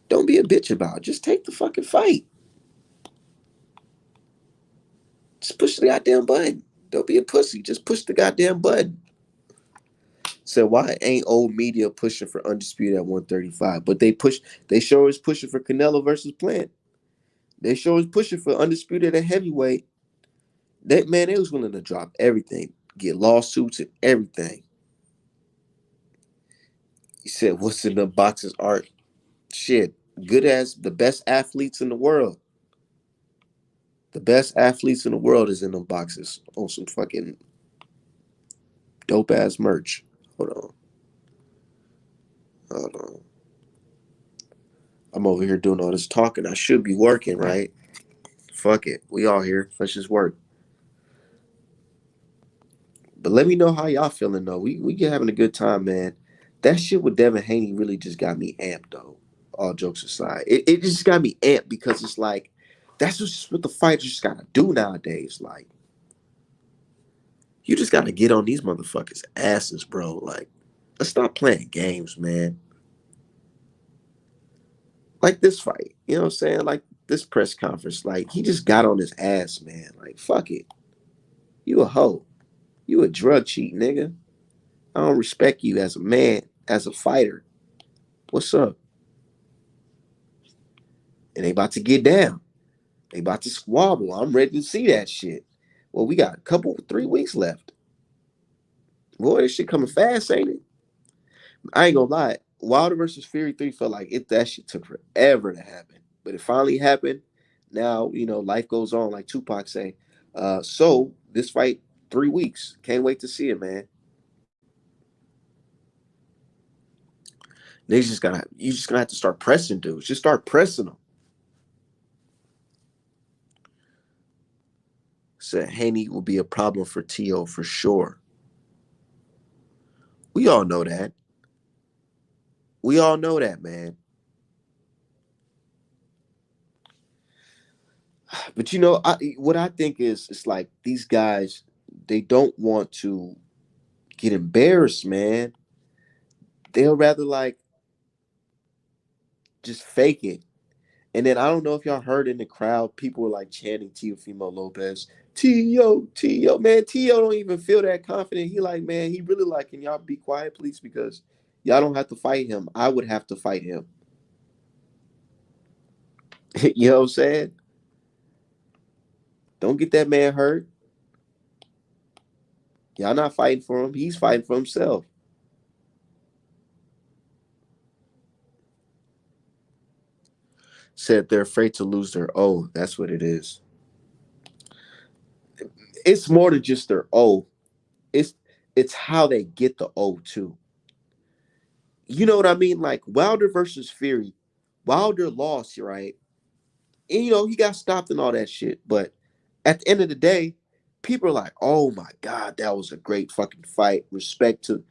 Don't be a bitch about it. Just take the fucking fight. Just push the goddamn button. Don't be a pussy. Just push the goddamn button. So why ain't old media pushing for undisputed at 135? But they sure is pushing for Canelo versus Plant. They sure is pushing for undisputed at heavyweight. That man, they was willing to drop everything, get lawsuits and everything. He said, what's in the boxers art? Shit. Good as the best athletes in the world. The best athletes in the world is in them boxes on some fucking dope ass merch. Hold on. Hold on. I'm over here doing all this talking. I should be working, right? Fuck it. We all here. Let's just work. But let me know how y'all feeling though. We get having a good time, man. That shit with Devin Haney really just got me amped though. All jokes aside, it just got me amped because it's like that's just what the fighters just gotta do nowadays. Like you just gotta get on these motherfuckers' asses, bro. Like let's stop playing games, man. Like this fight, you know what I'm saying? Like this press conference, like he just got on his ass, man. Like fuck it, you a hoe, you a drug cheat, nigga. I don't respect you as a man, as a fighter. What's up? And they about to get down. They about to squabble. I'm ready to see that shit. Well, we got a couple, 3 weeks left. Boy, this shit coming fast, ain't it? I ain't gonna lie. Wilder versus Fury 3 felt like that shit took forever to happen. But it finally happened. Now, life goes on, like Tupac say. So this fight, 3 weeks. Can't wait to see it, man. You just gonna have to start pressing dudes. Just start pressing them. Said Haney will be a problem for T.O. for sure. We all know that. We all know that, man. But what I think is, it's like these guys, they don't want to get embarrassed, man. They'll rather like just fake it. And then I don't know if y'all heard in the crowd, people were like chanting Teofimo Lopez, Tio, Tio, man. Tio don't even feel that confident. He like, man, he really like, can y'all be quiet, please? Because y'all don't have to fight him. I would have to fight him. You know what I'm saying? Don't get that man hurt. Y'all not fighting for him. He's fighting for himself. Said they're afraid to lose their O. That's what it is. It's more than just their O. It's it's how they get the O too. You know what I mean? Like Wilder versus Fury. Wilder lost, right? And he got stopped and all that shit. But at the end of the day, people are like, "Oh my god, that was a great fucking fight. Respect to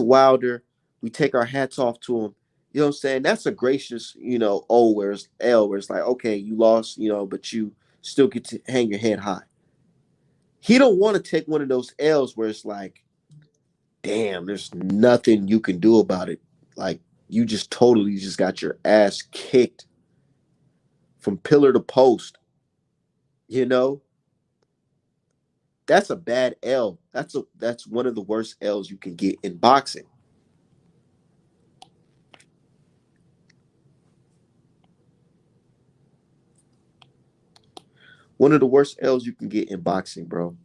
Wilder. We take our hats off to him." You know what I'm saying? That's a gracious, O, whereas L, where it's like, okay, you lost, but you still get to hang your head high. He don't want to take one of those L's where it's like, damn, there's nothing you can do about it. Like you just totally just got your ass kicked from pillar to post. You know, that's a bad L. That's one of the worst L's you can get in boxing. One of the worst L's you can get in boxing, bro.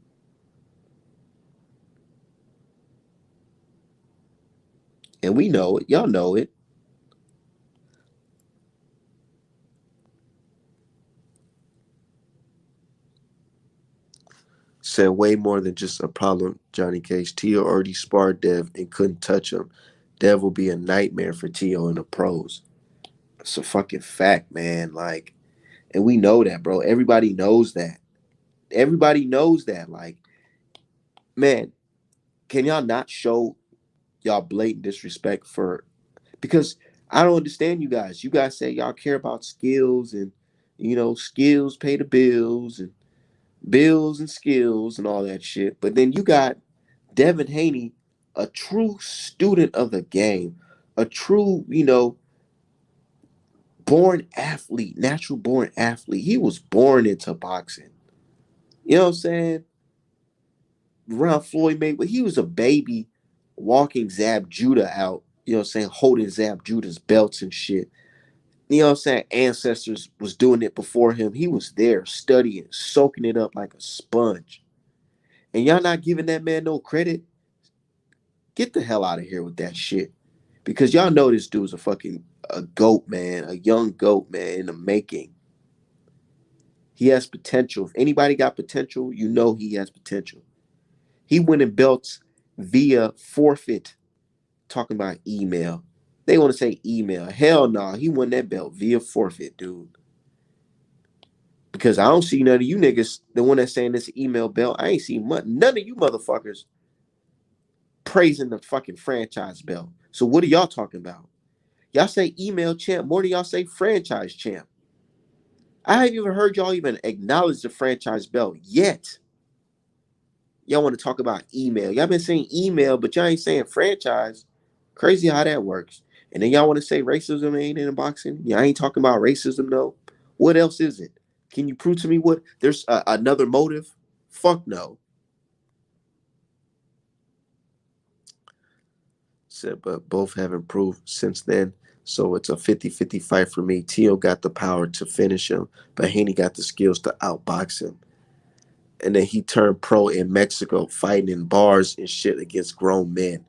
And we know it. Y'all know it. Said way more than just a problem, Johnny Cage. Tio already sparred Dev and couldn't touch him. Dev will be a nightmare for Tio in the pros. It's a fucking fact, man. Like, and we know that, bro. Everybody knows that. Everybody knows that. Like, man, can y'all not show y'all blatant disrespect for, because I don't understand you guys. You guys say y'all care about skills, and skills pay the bills, and bills and skills and all that shit. But then you got Devin Haney, a true student of the game, a true, born athlete, natural born athlete. He was born into boxing. You know what I'm saying? Around Floyd Mayweather, he was a baby walking Zab Judah out, what I'm saying, holding Zab Judah's belts and shit. You know what I'm saying? Ancestors was doing it before him. He was there studying, soaking it up like a sponge. And y'all not giving that man no credit? Get the hell out of here with that shit. Because y'all know this dude's a goat, man, a young goat, man, in the making. He has potential. If anybody got potential, you know he has potential. He winning belts via forfeit. Talking about email. They want to say email. Hell no. He won that belt via forfeit, dude. Because I don't see none of you niggas, the one that's saying this email belt, I ain't seen none of you motherfuckers praising the fucking franchise belt. So what are y'all talking about? Y'all say email champ more than y'all say franchise champ. I haven't even heard y'all even acknowledge the franchise belt yet. Y'all want to talk about email. Y'all been saying email, but y'all ain't saying franchise. Crazy how that works. And then y'all want to say racism ain't in boxing? Y'all ain't talking about racism though. What else is it? Can you prove to me what there's another motive? Fuck no. Said, but both have improved since then. So it's a 50-50 fight for me. Tio got the power to finish him, but Haney got the skills to outbox him. And then he turned pro in Mexico, fighting in bars and shit against grown men.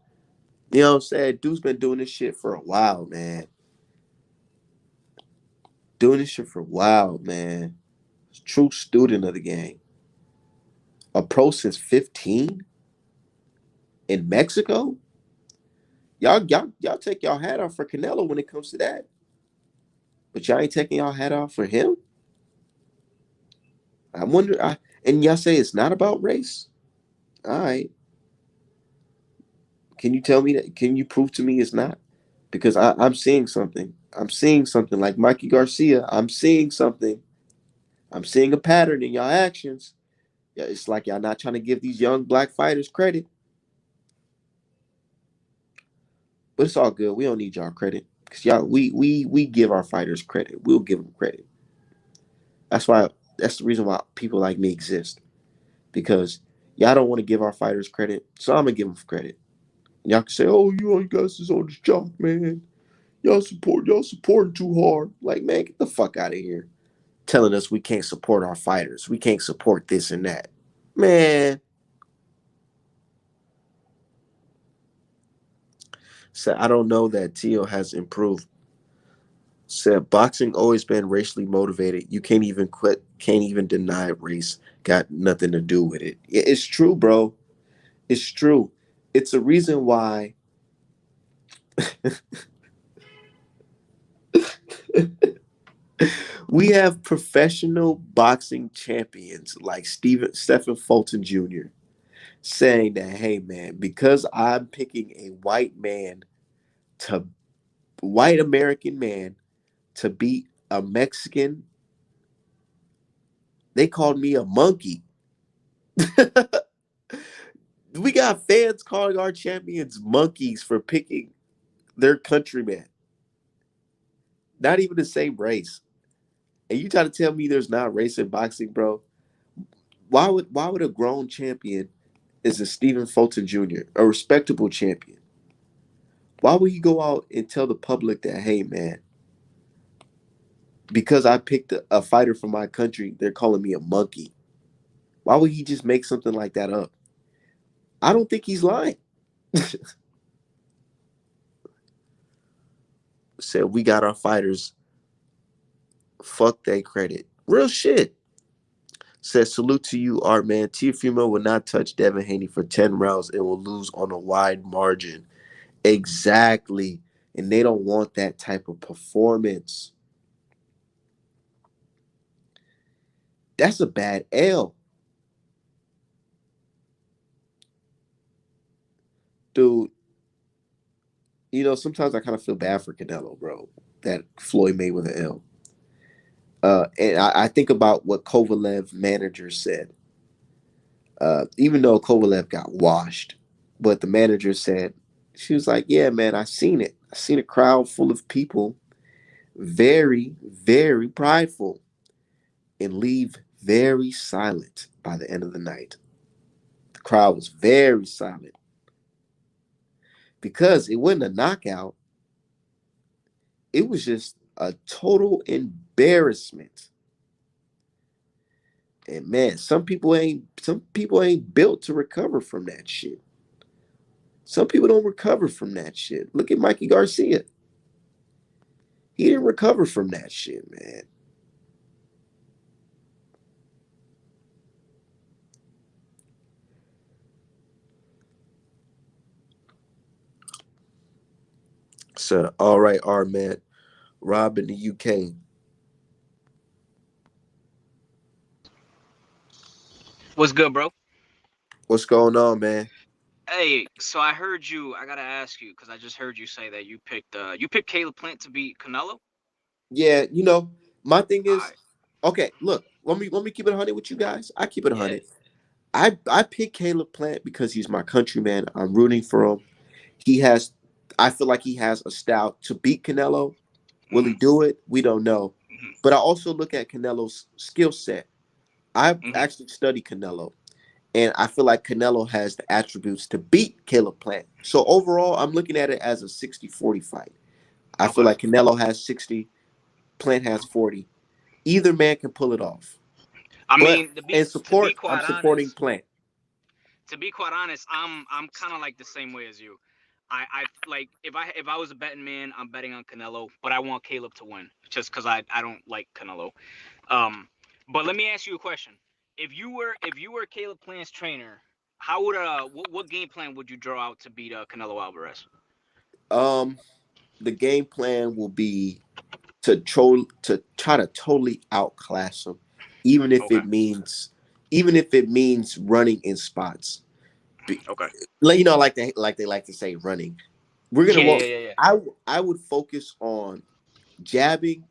You know what I'm saying? Dude's been doing this shit for a while, man. Doing this shit for a while, man. True student of the game. A pro since 15 in Mexico? Y'all take y'all hat off for Canelo when it comes to that. But y'all ain't taking y'all hat off for him? I wonder, and y'all say it's not about race? All right. Can you tell me that? Can you prove to me it's not? because I'm seeing something. I'm seeing something like Mikey Garcia. I'm seeing something. I'm seeing a pattern in y'all actions. Yeah, it's like y'all not trying to give these young black fighters credit, but it's all good. We don't need y'all credit because y'all we give our fighters credit. We'll give them credit. That's why. That's the reason why people like me exist, because y'all don't want to give our fighters credit, so I'm gonna give them credit. Y'all can say, "Oh, you guys is on this jock, man. Y'all supporting too hard." Like, man, get the fuck out of here. Telling us we can't support our fighters. We can't support this and that. Man, said I don't know that Tio has improved. Said boxing always been racially motivated. You can't even quit. Can't even deny race got nothing to do with it. It's true, bro. It's true. It's a reason why we have professional boxing champions like Stephen Fulton Jr. saying that, hey man, because I'm picking a to white American man to beat a Mexican, they called me a monkey. We got fans calling our champions monkeys for picking their countryman, not even the same race. And you try to tell me there's not race in boxing, bro? Why would a grown champion is a Stephen Fulton Jr., a respectable champion? Why would he go out and tell the public that, hey man, because I picked a fighter from my country, they're calling me a monkey? Why would he just make something like that up? I don't think he's lying. Said we got our fighters. Fuck they credit. Real shit. Says salute to you, Art man. Tiafimo will not touch Devin Haney for 10 rounds and will lose on a wide margin. Exactly. And they don't want that type of performance. That's a bad L. Dude, sometimes I kind of feel bad for Canelo, bro. That Floyd made with an L. And I think about what Kovalev manager said. Even though Kovalev got washed, but the manager said, she was like, yeah, man, I seen it. I seen a crowd full of people, very, very prideful, and leave very silent by the end of the night. The crowd was very silent because it wasn't a knockout. It was just a total embarrassment. And man, some people ain't built to recover from that shit. Some people don't recover from that shit. Look at Mikey Garcia. He didn't recover from that shit, man. So, all right, R man. Rob in the UK. What's good, bro? What's going on, man? Hey, so I heard you. I gotta ask you because I just heard you say that you picked Caleb Plant to beat Canelo. Yeah, my thing is, I okay, look, let me keep it 100 with you guys. I keep it Yeah. 100. I pick Caleb Plant because he's my countryman. I'm rooting for him. He has, I feel like he has a style to beat Canelo. Will he Mhm. do it? We don't know. Mhm. But I also look at Canelo's skill set. I've Mhm. actually studied Canelo, and I feel like Canelo has the attributes to beat Caleb Plant. So overall, I'm looking at it as a 60-40 fight. I feel Okay. like Canelo has 60, Plant has 40. Either man can pull it off. I But mean, to be in to be support, I'm quite supporting honest, Plant. I'm kind of like the same way as you. I like if I was a betting man, I'm betting on Canelo, but I want Caleb to win just because I don't like Canelo. Um, but let me ask you a question. If you were Caleb Plant's trainer, how would what game plan would you draw out to beat Canelo Alvarez? Um, the game plan will be to try to totally outclass him, even if Okay. it means even if it means running in spots. Be, Okay. like they like to say running. We're gonna Yeah, walk. yeah, yeah, yeah. I would focus on jabbing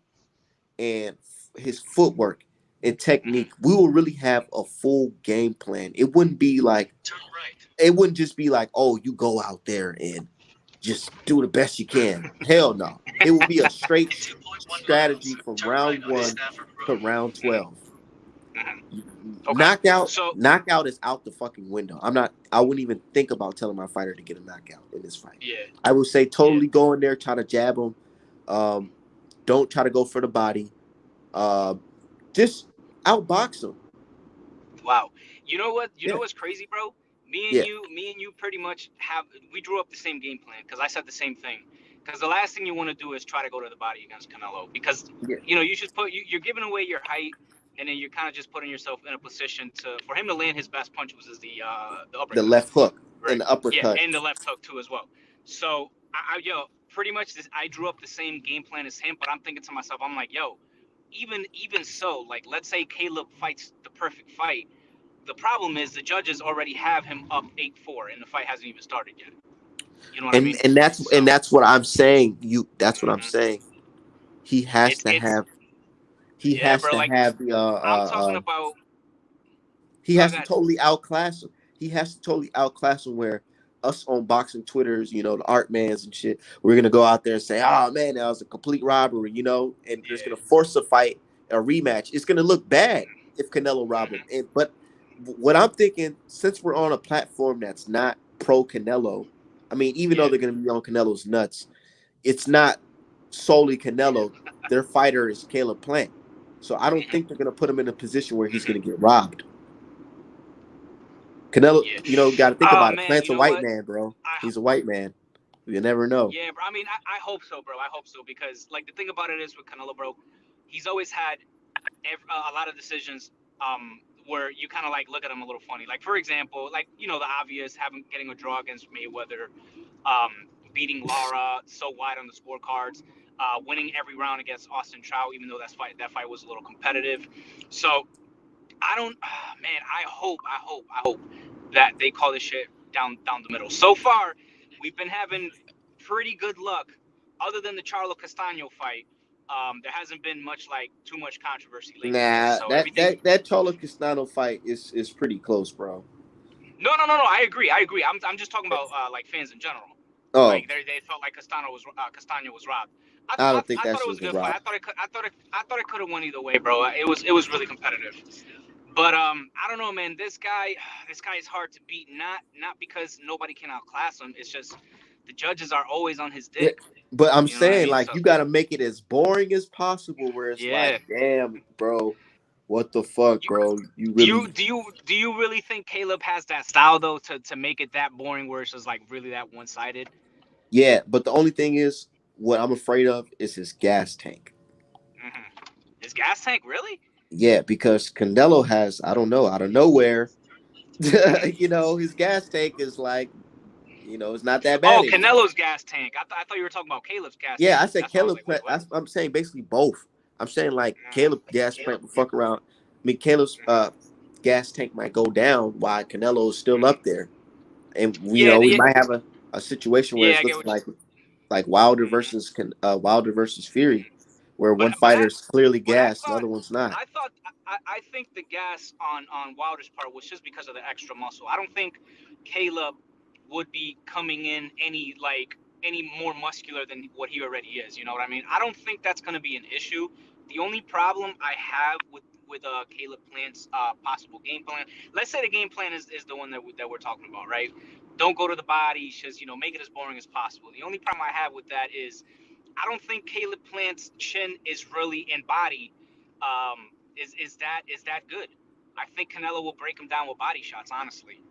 and his footwork and technique. Hmm. We will really have a full game plan. It wouldn't be like it wouldn't just be like, oh, you go out there and just do the best you can. Hell no. It will be a straight strategy from round one to round Hmm. 12. Hmm. Okay. So Knockout is out the fucking window. I wouldn't even think about telling my fighter to get a knockout in this fight. yeah, I would say yeah. totally go in there, try to jab him. Um, don't try to go for the body. Uh, just outbox him. Wow. You know what? You know Yeah. what's crazy, bro? Yeah. Me and you pretty much have we drew up the same game plan because I said the same thing. Because the last thing you want to do is try to go to the body against Canelo because Yeah. you should you're giving away your height and then you're kind of just putting yourself in a position to for him to land his best punch was the The uppercut, left hook and right? the Yeah, uppercut. and the left hook too as well. So pretty much I drew up the same game plan as him, but I'm thinking to myself, I'm like, yo, even so, like let's say Caleb fights the perfect fight. The problem is the judges already have him up 8-4, and the fight hasn't even started yet. You know what I And mean? and So that's what I'm saying. That's what I'm mhm. saying. He has to It's have he yeah, has bro. to Like have the I'm talking about. he Go has to ahead. totally outclass him. He has to totally outclass him. Where us on boxing Twitters, the art mans and shit, we're gonna go out there and say, "Oh man, that was a complete robbery," and there's gonna Yeah. force a fight, a rematch. It's gonna look bad if Canelo robbed him. Hmm. But what I'm thinking, since we're on a platform that's not pro Canelo, I mean, even though Yeah. they're gonna be on Canelo's nuts, it's not solely Canelo. Their fighter is Caleb Plant. So I don't think Hmm. they're gonna put him in a position where he's gonna Hmm. get robbed. Canelo, Yeah. got to think Oh about it. man, Plant's you a know white what? man, bro. I He's a white man. You never know. Yeah, bro. I mean, I hope so, bro. I hope so because like the thing about it is with Canelo, bro, he's always had a lot of decisions where you kind of like look at him a little funny. Like for example, like the obvious having getting a draw against Mayweather, beating Lara so wide on the scorecards, winning every round against Austin Trout, even though that fight was a little competitive. So I don't, man. I hope that they call this shit down the middle. So far, we've been having pretty good luck. Other than the Charlo Castano fight, there hasn't been too much controversy lately yet. Nah, So that everything. that that Cholo Castano fight is pretty close, bro. No. I agree. I agree. I'm just talking about like fans in general. Oh, Like they felt like Castano was robbed. I don't think I that thought it shit was a was a good fight. rock. I thought it could have won either way, bro. It was really competitive. But I don't know, man. This guy is hard to beat. Not because nobody can outclass him. It's just the judges are always on his Yeah, dick. but I'm You know what I saying mean? like So you got to make it as boring as possible. Where it's like, yeah. damn, bro, what the fuck, You, bro? You do you really, do you do you really think Caleb has that style though to make it that boring where it's just like really that one sided? yeah. But the only thing is, what I'm afraid of is his gas tank. Hmm. His gas tank really? Yeah, because Canelo has, I don't know, out of nowhere, Hmm. his gas tank is like, it's not that Oh, bad anymore. Canelo's gas tank. I thought you were talking about Caleb's gas Yeah, I tank. said That's why I was Caleb like, wait, Plant. what? I'm saying basically both. I'm saying like Caleb Mm. gas plant will fuck around. I mean, Caleb's gas tank might go down while Canelo is still up Hmm. there, and Yeah, we might have a situation where yeah, it's I get looking what you. like Wilder Hmm. versus Wilder versus Fury, where But one but fighter is clearly I gassed, the thought other one's not. I thought I think the gas on Wilder's part was just because of the extra muscle. I don't think Caleb would be coming in any more muscular than what he already is. You know what I mean? I don't think that's going to be an issue. The only problem I have with Caleb Plant's possible game plan. Let's say the game plan is the one that we're talking about, right? Don't go to the body, just make it as boring as possible. The only problem I have with that is I don't think Caleb Plant's chin is really in body. Is that good? I think Canelo will break him down with body shots. Honestly,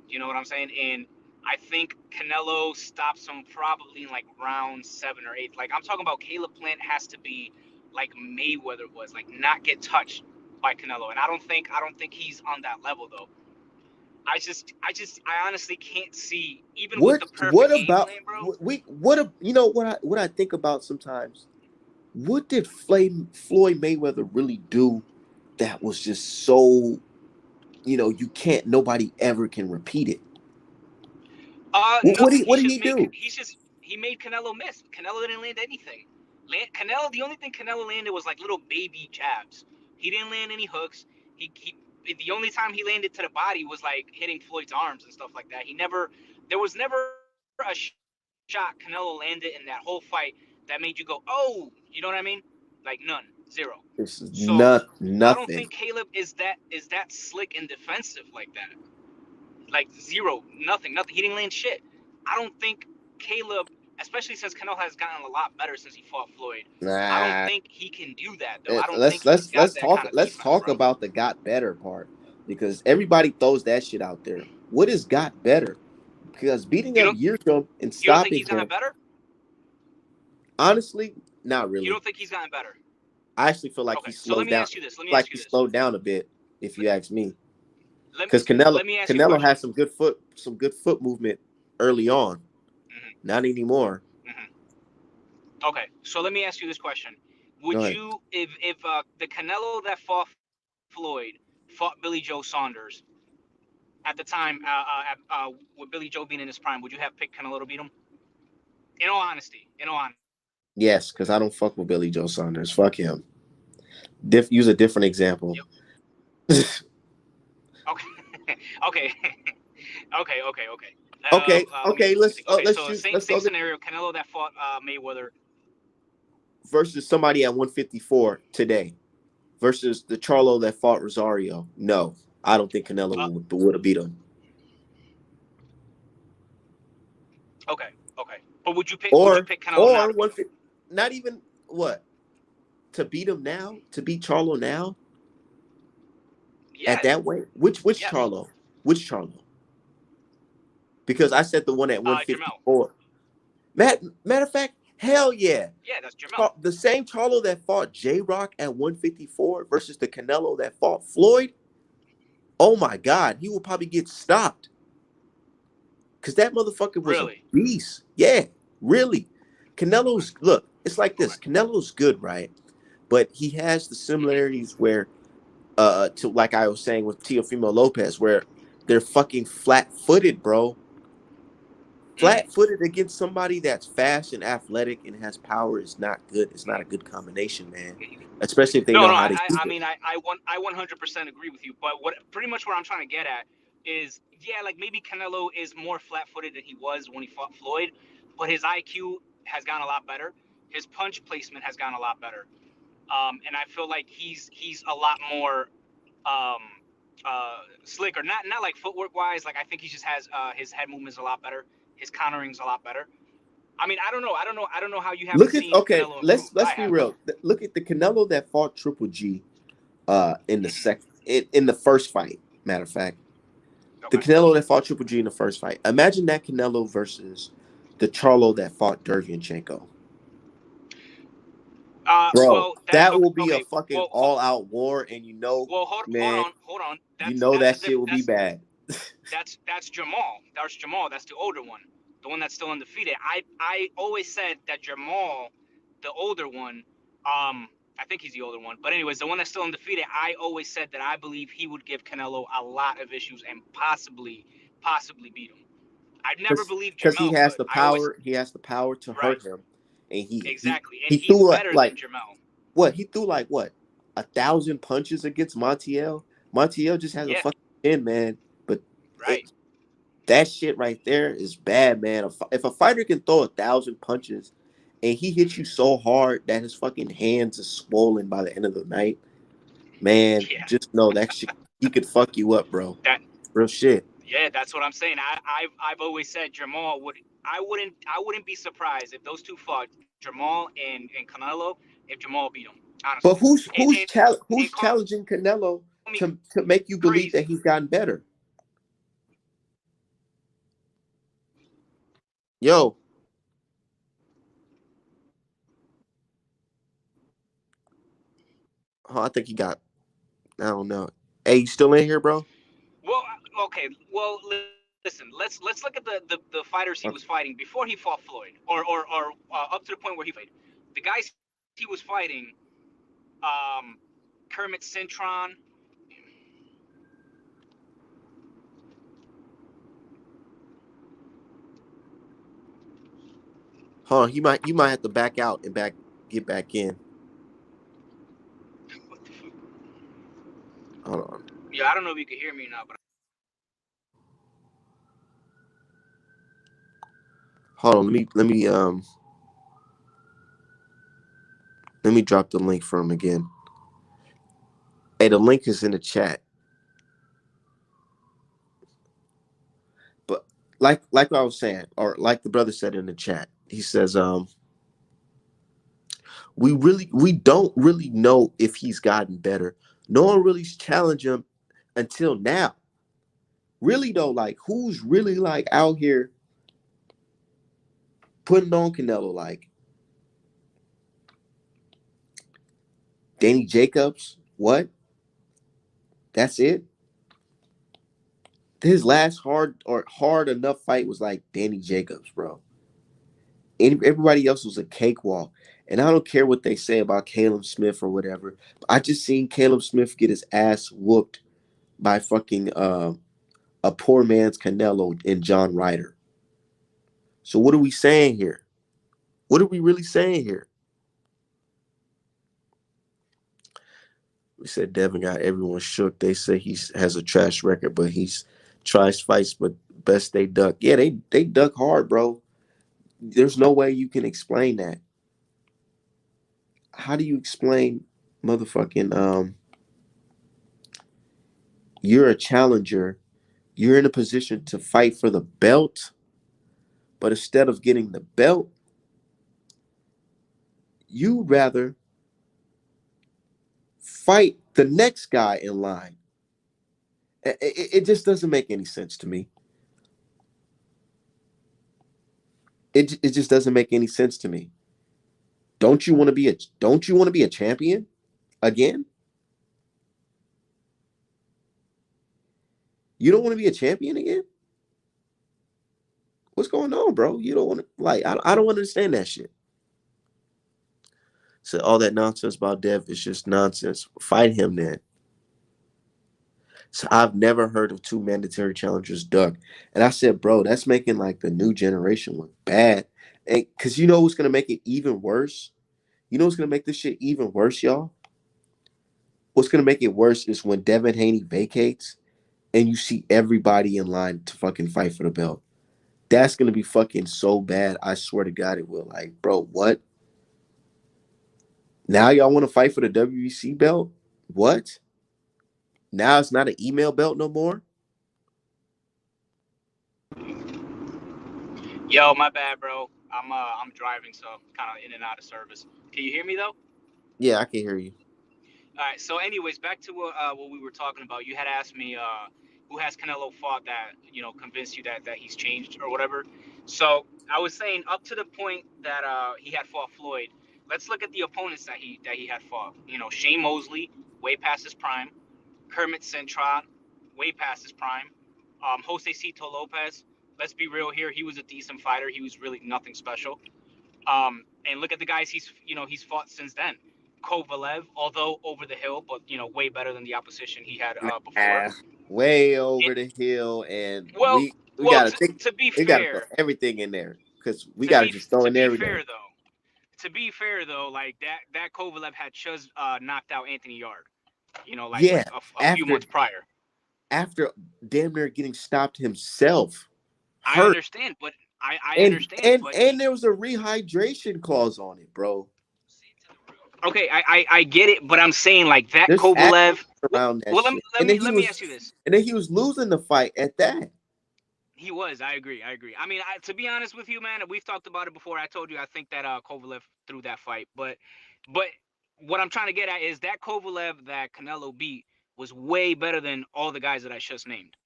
you know what I'm saying? And I think Canelo stops him probably in like round 7 or 8. Like I'm talking about, Caleb Plant has to be like Mayweather was, like not get touched by Canelo. And I don't think he's on that level though. I honestly can't see even with the What perfect game about plan, bro. what I think about sometimes? What did Floyd Mayweather really do that was just so you can't nobody ever can repeat it? What Nothing. did he do? he made Canelo miss. Canelo didn't land anything. Canelo, the only thing Canelo landed was like little baby jabs. He didn't land any hooks. He the only time he landed to the body was like hitting Floyd's arms and stuff like that. He never there was never a shot Canelo landed in that whole fight that made you go, oh, you know what I mean? Like none, zero. This is So I don't think nothing. Caleb is that slick and defensive like that. Like zero, nothing. He didn't land shit. I don't think Caleb, especially since Canelo has gotten a lot better since he fought Floyd. I don't Nah. think he can do that though. I don't think Let's he's let's got let's that talk kind of let's defense, talk bro. about the got better part because everybody throws that shit out there. What is got better? Because beating You up don't Yildirim and you don't think stopping he's gotten him, better? honestly, not You really. don't think he's gotten better? I actually feel like he Okay, so let slowed me down. ask you this. Let me Like ask he you this. slowed down a bit, if you ask me. Let, Because Canelo let me ask you a Canelo question. had some good foot movement early on. Not anymore. Okay, so let me ask you this question: Go Would ahead. you, if the Canelo that fought Floyd fought Billy Joe Saunders at the time, with Billy Joe being in his prime, would you have picked Canelo to beat him? In all honesty. Yes, because I don't fuck with Billy Joe Saunders. Fuck him. Use a different example. Yep. Okay. Okay. Okay. Okay. Let me think. Okay, Let's so choose. same Let's go scenario. Canelo that fought Mayweather. versus somebody at 154 today versus the Charlo that fought Rosario. No, I don't think Canelo Uh, would have beat him. okay. Okay. But would you pick? Would you Or pick Canelo now to beat one him? not even what to beat him now to beat Charlo now at Yes. that weight. Which Yes. Charlo? Which Charlo? Because I said the one at Jamel. 154. Matter of fact, hell yeah. Yeah, that's Jamel. The same Charlo that fought J Rock at 154 versus the Canelo that fought Floyd. Oh my God, he will probably get stopped because that motherfucker was a Really? beast. Yeah, really. Okay. Canelo's look. It's like Okay. this. Canelo's good, right? But he has the similarities where, to like I was saying with Teofimo Lopez, where they're fucking flat-footed, bro. Mm. Flat-footed against somebody that's fast and athletic and has power is not good. It's not a good combination, man. Especially if they No, know no. how to I, use I it. mean, I 100% agree with you. But what pretty much what I'm trying to get at is, yeah, like maybe Canelo is more flat-footed than he was when he fought Floyd, but his IQ has gotten a lot better. His punch placement has gotten a lot better. And I feel like he's a lot more um, slick, or not like footwork wise. Like I think he just has his head movements a lot better. His countering's a lot better. I mean, I don't know how you haven't Look at seen okay. Canelo improve, Let's but I let's be have. real. Look at the Canelo that fought Triple G, in the Hmm. second in the first fight. Matter of fact, the Okay. Canelo that fought Triple G in the first fight. Imagine that Canelo versus the Charlo that fought Derevyanchenko. Bro, Well, that that will be a okay. fucking all out war, and Well, man, hold on. you That's know that's a that diff. shit will be bad. That's Jamal. That's Jamal. That's the older one, the one that's still undefeated. I always said that Jamal, the older one, I think he's the older one. But anyways, the one that's still undefeated. I always said that I believe he would give Canelo a lot of issues and possibly beat him. I never believed Because he Jamel has could. the I always power. He has the power to right hurt him, and exactly, and he he's threw better than Jamel. what he threw like what 1,000 punches against Montiel. Montiel just has a Yeah, fucking chin, man. But right. it that shit right there is bad, man. If a fighter can throw 1,000 punches and he hits you so hard that his fucking hands are swollen by the end of the night, man, Yeah, just know that shit he could fuck you up, bro. that Real shit. Yeah, that's what I'm saying. I've always said Jamal would. I wouldn't be surprised if those two fought, Jamal and Canelo, if Jamal beat him. Honestly, But and who's call me challenging Canelo to make you believe crazy. that he's gotten better? Yo, oh, I think he got. I don't know. Hey, you still in here, bro? Well, okay. Well, listen. Let's look at the fighters he was fighting before he fought Floyd, or up to the point where he fought Floyd. The guys he was fighting, um, Kermit Cintron. Hold on, you might have to back out and get back in. What the fuck? Hold on. Yeah, I don't know if you can hear me now, but Hold on. Let me drop the link for him again. Hey, the link is in the chat. But like I was saying, or like the brother said in the chat, he says, we don't really know if he's gotten better. No one really challenged him until now. Really though, like who's really like out here putting on Canelo? Like Danny Jacobs? What? That's it? His last hard enough fight was like Danny Jacobs, bro. Everybody else was a cakewalk. And I don't care what they say about Caleb Smith or whatever. I just seen Caleb Smith get his ass whooped by fucking a poor man's Canelo and John Ryder. So what are we saying here? What are we really saying here? We said Devin got everyone shook. They say he has a trash record, but he's tries fights, but best they duck. Yeah, they duck hard, bro. There's no way you can explain that. How do you explain motherfucking you're a challenger, you're in a position to fight for the belt, but instead of getting the belt, you rather fight the next guy in line. It just doesn't make any sense to me. It just doesn't make any sense to me. Don't you want to be a champion again? You don't want to be a champion again? What's going on, bro? You don't want to like I don't understand that shit. So all that nonsense about Dev is just nonsense. Fight him then. So I've never heard of two mandatory challengers duck. And I said, bro, that's making like the new generation look bad. And cause you know what's gonna make it even worse? You know what's gonna make this shit even worse, y'all? What's gonna make it worse is when Devin Haney vacates and you see everybody in line to fucking fight for the belt. That's gonna be fucking so bad. I swear to God it will. Like, bro, what? Now y'all want to fight for the WEC belt? What? Now it's not an email belt no more? yo, my bad, bro. I'm driving, so kind of in and out of service. Can you hear me though? Yeah, I can hear you. All right. So, anyways, back to what we were talking about. You had asked me who has Canelo fought that convinced you that he's changed or whatever. So I was saying up to the point that he had fought Floyd. Let's look at the opponents that he had fought. Shane Mosley, way past his prime. Kermit Centron, way past his prime. Jose Cito Lopez. Let's be real here. He was a decent fighter. He was really nothing special. And look at the guys he's fought since then. Kovalev, although over the hill, but way better than the opposition he had before. Nah, way It, over the hill, and well, we well, gotta to, think. to be We gotta throw fair, everything in there because we to gotta be just throw to in be everything. fair though, like that Kovalev had just knocked out Anthony Yard. Yeah, Like a few after months prior. after damn near getting stopped himself, I hurt, understand, but I and understand, and but and there was a rehydration clause on it, bro. okay, I get it, but I'm saying like that There's Kovalev. asterisks around that Well, let me shit, let me let me ask you this. and then he was losing the fight at that. He was. I agree. I agree. I mean, to be honest with you, man, we've talked about it before. I told you I think that Kovalev threw that fight, but what I'm trying to get at is that Kovalev that Canelo beat was way better than all the guys that I just named,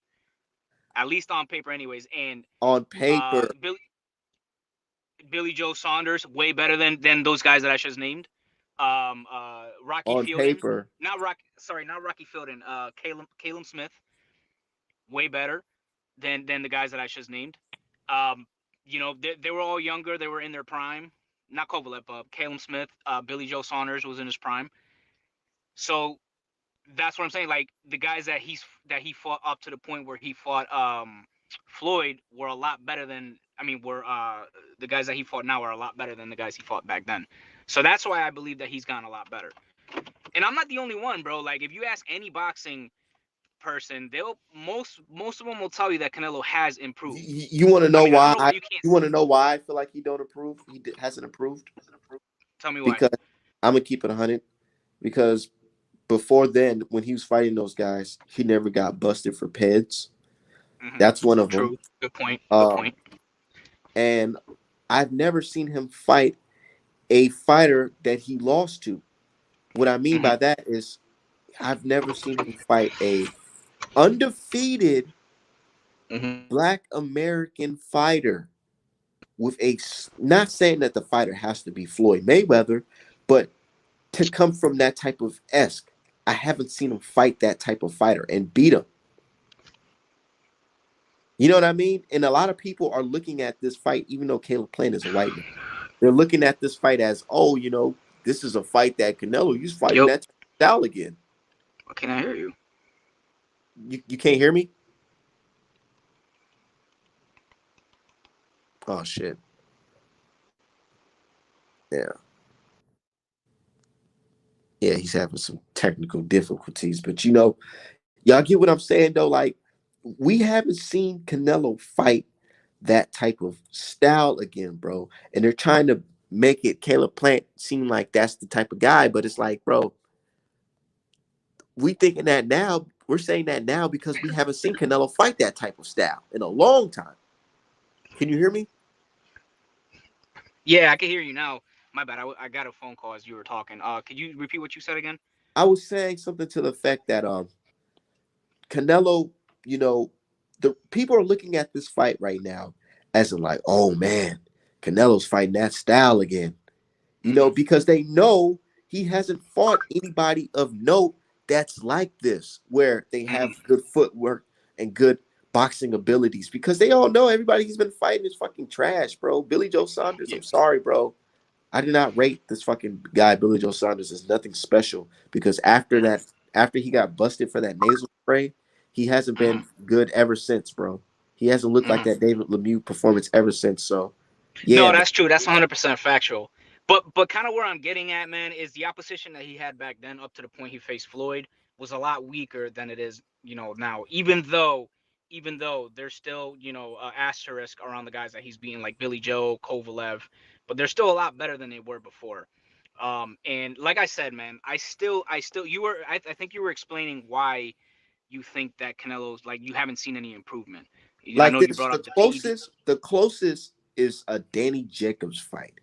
at least on paper, anyways. And On uh, paper, Billy Billy Joe Saunders way better than those guys that I just named. Rocky on Fielding, paper, not Rocky Fielding. Caleb Smith, way better than the guys that I just named. Um, they were all younger. They were in their prime. Not Kovalev, Caleb Smith, Billy Joe Saunders was in his prime. So that's what I'm saying. Like the guys that he fought up to the point where he fought. Floyd were a lot better than. I mean, were the guys that he fought now are a lot better than the guys he fought back then. So that's why I believe that he's gotten a lot better. And I'm not the only one, bro. Like if you ask any boxing person, they'll most of them will tell you that Canelo has improved. You want to I know mean, I don't why? know. You can't You want to know why I feel like he don't improve? Hasn't improved tell me why. because I'm gonna keep it 100. Because before then, when he was fighting those guys, he never got busted for peds. Hmm. That's one of them. True. Good point. Good Um, point. and I've never seen him fight a fighter that he lost to. What I mean Hmm. by that is I've never seen him fight a undefeated Hmm. Black American fighter with not saying that the fighter has to be Floyd Mayweather, but to come from that type of esque. I haven't seen him fight that type of fighter and beat him. You know what I mean? And a lot of people are looking at this fight, even though Caleb Plant is a white man. They're looking at this fight as, oh, this is a fight that Canelo, he's fighting Yo, that style again. can I hear you? You can't hear me? Oh shit. Yeah. Yeah, he's having some technical difficulties. But y'all get what I'm saying though? Like, we haven't seen Canelo fight that type of style again, bro. And they're trying to make it Caleb Plant seem like that's the type of guy, but it's like, bro, we thinking that now. We're saying that now because we haven't seen Canelo fight that type of style in a long time. Can you hear me? Yeah, I can hear you now. My bad. I got a phone call as you were talking. Could you repeat what you said again? I was saying something to the effect that Canelo, you know, the people are looking at this fight right now as in like, oh man, Canelo's fighting that style again. Hmm. Because they know he hasn't fought anybody of note that's like this, where they Hmm. have good footwork and good boxing abilities. Because they all know everybody he's been fighting is fucking trash, bro. Billy Joe Saunders, Yeah. I'm sorry, bro. I do not rate this fucking guy, Billy Joe Saunders, as nothing special because after he got busted for that nasal spray, he hasn't Hmm. been good ever since, bro. He hasn't looked like Hmm. that David Lemieux performance ever since. So, yeah, No, man. that's true. That's 100% factual. But kind of where I'm getting at, man, is the opposition that he had back then, up to the point he faced Floyd, was a lot weaker than it is, now. Even though there's still, asterisk around the guys that he's beating, like Billy Joe, Kovalev, but they're still a lot better than they were before. And like I said, man, I think you were explaining why you think that Canelo's like you haven't seen any improvement. I Like know you this, brought the up the TV. closest is a Danny Jacobs fight.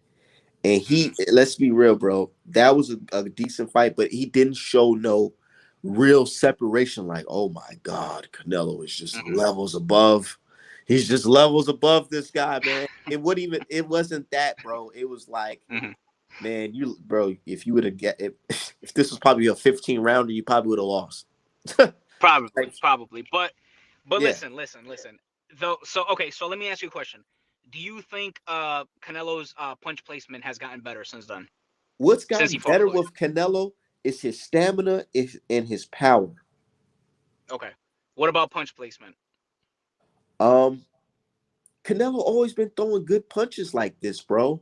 And Hmm. let's be real, bro. That was a decent fight, but he didn't show no real separation. Like, oh my God, Canelo is just Hmm. levels above. He's just levels above this guy, man. It wasn't that, bro. It was like, Hmm. man, bro, if you would have if this was probably a 15 rounder, you probably would have lost. Probably, Like, probably. But yeah. listen. Though, so okay, so let me ask you a question. Do you think Canelo's punch placement has gotten better since then? What's Since gotten he fought better Floyd? with Canelo is his stamina and his power. Okay. What about punch placement? Um, Canelo always been throwing good punches like this, bro.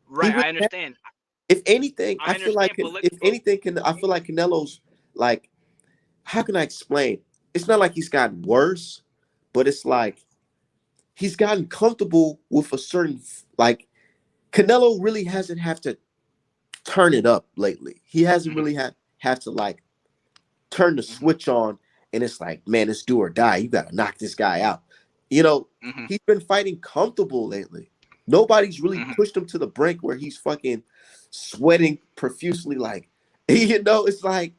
He Right, really I has. understand. If anything, I understand, but let I feel like Canelo's like, how can I explain? It's not like he's gotten worse, but it's like he's gotten comfortable with a certain like Canelo really hasn't have to turn it up lately. He hasn't Mhm, really have to like turn the mhm, switch on and it's like, man, it's do or die. You got to knock this guy out. You know, mhm, he's been fighting comfortable lately. Nobody's really mhm. pushed him to the brink where he's fucking sweating profusely. Like, it's like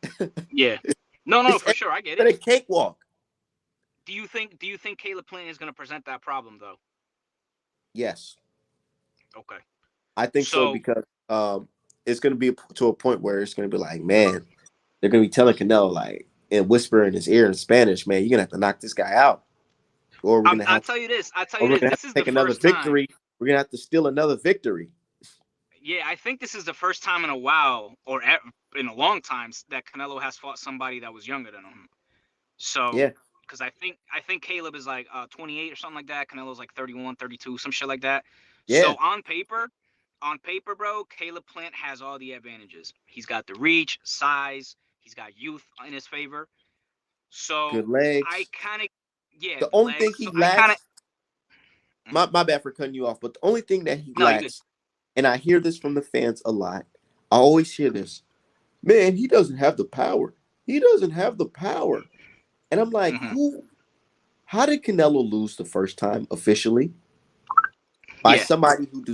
Yeah. No, no, it's for sure, I get been it. a cakewalk. Do you think Caleb Plant is going to present that problem though? Yes, Okay. I think so So, because it's going to be to a point where it's going to be like, man, they're going to be telling Canelo like and whisper in his ear in Spanish, man, you're going to have to knock this guy out, or we're going to I have tell you this. I tell or you we're this. gonna have This to is the take another first time. victory. We're gonna have to steal another victory. Yeah, I think this is the first time in a while, or in a long time, that Canelo has fought somebody that was younger than him. So Yeah. because I think Caleb is like 28 or something like that. Canelo's like 31, 32, some shit like that. Yeah, So on paper, bro, Caleb Plant has all the advantages. He's got the reach, size, he's got youth in his favor. So good I legs. kind of, yeah, The the only thing legs. So he I kind of, lacks, my bad for cutting you off, but the only thing that he no, you good. lacks, and I hear this from the fans a lot. I always hear this, man, he doesn't have the power. He doesn't have the power. And I'm like, Hmm. how did Canelo lose the first time officially? By Yeah, somebody who to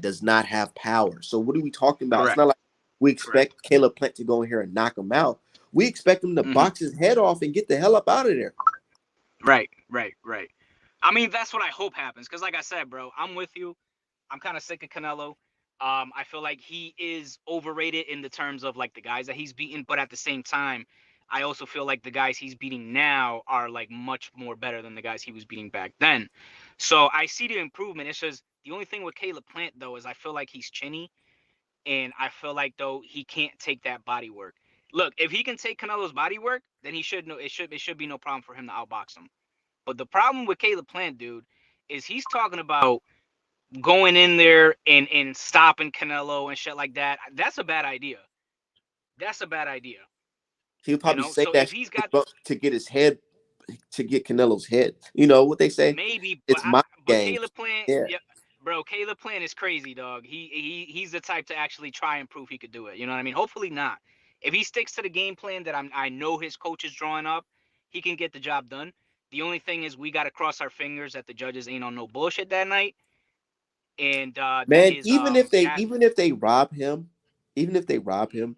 does not have power. So what are we talking about? It's correct, not like we correct. expect Caleb Plant to go in here and knock him out. We expect him to Hmm. box his head off and get the hell up out of there. Right, right, right. I mean, that's what I hope happens. Because, like I said, bro, I'm with you. I'm kind of sick of Canelo. I feel like he is overrated in the terms of like the guys that he's beaten, but at the same time, I also feel like the guys he's beating now are like much more better than the guys he was beating back then. So I see the improvement. It's just the only thing with Caleb Plant though is I feel like he's chinny, and I feel like though he can't take that body work. Look, if he can take Canelo's body work, then he should know it should be no problem for him to outbox him. But the problem with Caleb Plant, dude, is he's talking about going in there and stopping Canelo and shit like that. That's a bad idea. That's a bad idea. He'll probably say So that if shit he's got to get his head, to get Canelo's head. You know what they say? maybe, but It's mind games. Caleb Plant, Yeah. yeah, bro, Caleb Plant is crazy, dog. He's the type to actually try and prove he could do it. You know what I mean? Hopefully not. If he sticks to the game plan that I know his coach is drawing up, he can get the job done. The only thing is we got to cross our fingers that the judges ain't on no bullshit that night, and that Man, his even if they rob him, even if they rob him,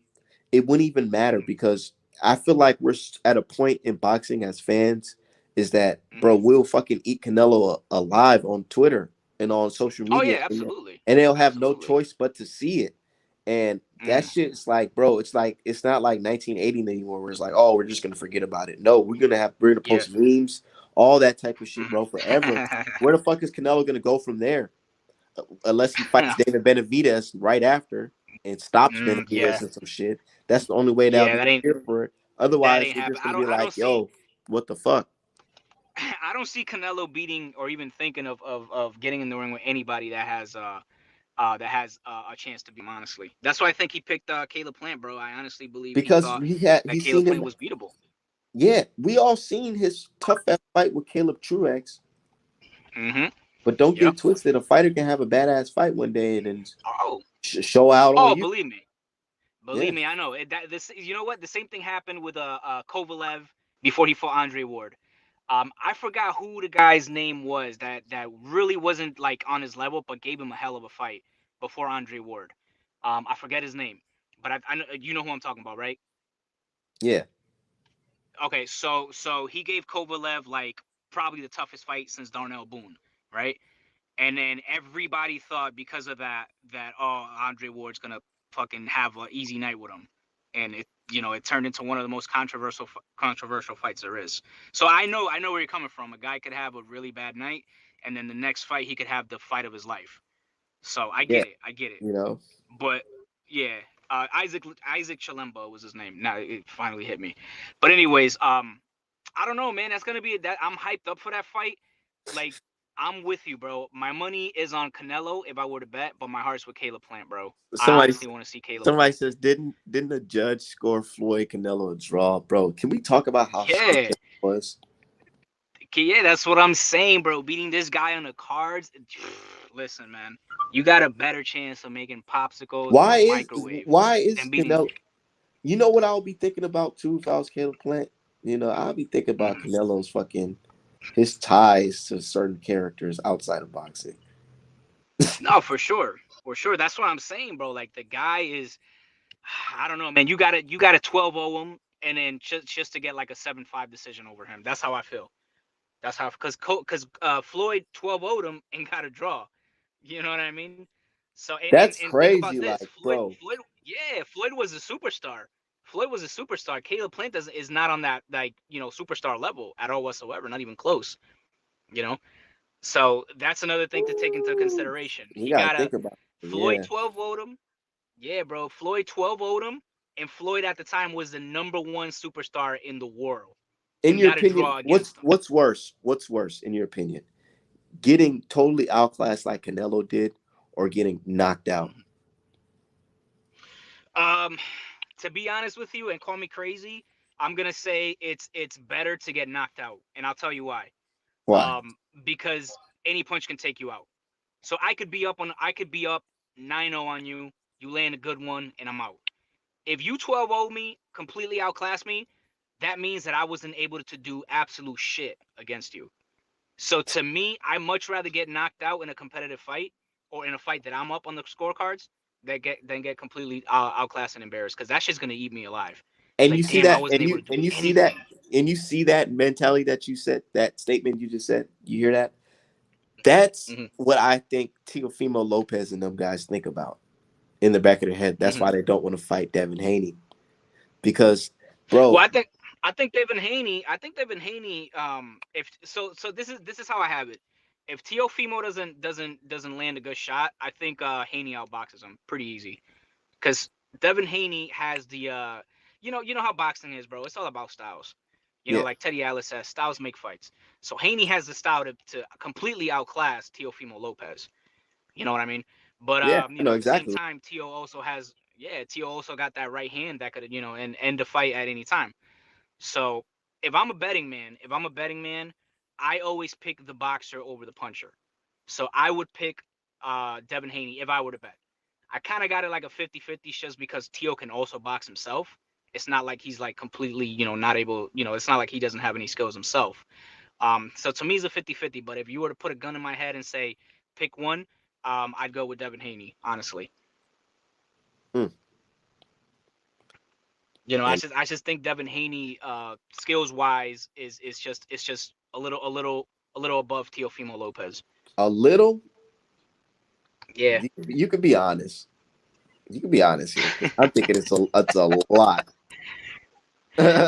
it wouldn't even matter Mhm, because I feel like we're at a point in boxing as fans is that bro, mhm. we'll fucking eat Canelo alive on Twitter and on social Oh media, yeah, absolutely, and they'll have no absolutely. choice but to see it. And that Mhm. shit's like, bro, it's not like 1980 anymore where it's like, oh, we're just gonna forget about it. No, we're gonna Yeah. post memes, all that type of shit, bro, forever. Mhm. Where the fuck is Canelo gonna go from there? Unless he fights David Benavidez right after and stops Yeah, Benavidez and some shit. That's the only way that'll yeah. be That ain't clear for it. that Otherwise, ain't we're happen. just I gonna don't be I don't like, see yo, what the fuck? I don't see Canelo beating or even thinking of getting in the ring with anybody that has a chance to beat him. Honestly, that's why I think he picked Caleb Plant, bro. I honestly believe he Because thought that he's Caleb seen Plant him. was beatable. Yeah, we all seen his tough ass fight with Caleb Truex. Hmm. But don't get Yep. it twisted. A fighter can have a badass fight one day and then Oh, show out on oh, you. believe me. Yeah, Believe me, I know. You know what? The same thing happened with Kovalev before he fought Andre Ward. I forgot who the guy's name was that really wasn't like on his level, but gave him a hell of a fight before Andre Ward. I forget his name, but I know you know who I'm talking about, right? yeah. Okay, so he gave Kovalev like probably the toughest fight since Darnell Boone, right? And then everybody thought because of that Andre Ward's gonna fucking have an easy night with him, and it turned into one of the most controversial fights there is. So I know where you're coming from. A guy could have a really bad night, and then the next fight he could have the fight of his life. So Yeah, I get it. you know. But yeah, Isaac Chalemba was his name. Now it finally hit me. But anyways, I don't know, man. That's gonna be that. I'm hyped up for that fight. Like, I'm with you, bro. My money is on Canelo if I were to bet, but my heart's with Caleb Plant, bro. I Somebody honestly want to see Caleb somebody Plant. says didn't the judge score Floyd Canelo a draw, bro? Can we talk about how stupid Yeah, it was? yeah, that's what I'm saying, bro. Beating this guy on the cards. Listen, man, you got a better chance of making popsicles in a microwave Why is than beating. Canelo? You know what I'll be thinking about too if I was Caleb Plant? You know, I'll be thinking about Mhm. Canelo's fucking his ties to certain characters outside of boxing. No, for sure, for sure. That's what I'm saying, bro. Like the guy is, I don't know, man. You got to 12-0 him, and then just to get like a 7-5 decision over him. That's how I feel. That's how because Floyd 12-0'd him and got a draw. You know what I mean? So That's and think about crazy, this. like, bro. Floyd was a superstar. Floyd was a superstar. Caleb Plant is not on that like superstar level at all whatsoever. Not even close. You know. So that's another thing to take into Ooh, consideration. you He gotta got a think about it. Floyd Yeah. 12-0'd him. Yeah, bro. Floyd 12-0'd him, and Floyd at the time was the number one superstar in the world. In and your got to opinion, draw against them. what's worse? What's worse in your opinion? Getting totally outclassed like Canelo did, or getting knocked out? Um, to be honest with you, and call me crazy, I'm gonna say it's better to get knocked out, and I'll tell you why. Why? Um, because any punch can take you out. So I could be up 9-0 on you. You land a good one, and I'm out. If you 12-0 me, completely outclass me, that means that I wasn't able to do absolute shit against you. So to me, I much rather get knocked out in a competitive fight or in a fight that I'm up on the scorecards than get completely outclassed and embarrassed, because that shit's gonna eat me alive. Be And you like, see damn, I that, wasn't able to do and you see that, anything. and you see that mentality that you said, that statement you just said. You hear that? That's Hmm. what I think Teofimo Lopez and them guys think about in the back of their head. That's Hmm. why they don't want to fight Devin Haney because, Well, bro, I think Devin Haney. If so, this is how I have it. If Teofimo doesn't land a good shot, I think Haney outboxes him pretty easy. Because Devin Haney has the you know how boxing is, bro. It's all about styles. yeah, Like Teddy Atlas says, styles make fights. So Haney has the style to completely outclass Teofimo Lopez. You know what I mean? But yeah, I know at the same exactly. time, Tio also got that right hand that could and end the fight at any time. So if I'm a betting man, I always pick the boxer over the puncher. So I would pick Devin Haney if I were to bet. I kind of got it like a 50-50 just because Tio can also box himself. It's not like he's like completely, not able, it's not like he doesn't have any skills himself. So to me, it's a 50-50. But if you were to put a gun in my head and say, pick one, I'd go with Devin Haney, honestly. Mm. I And just think Devin Haney, skills wise, is just a little above Teofimo Lopez. a little, Yeah. you could be honest. You can be honest here because I'm thinking it's a lot.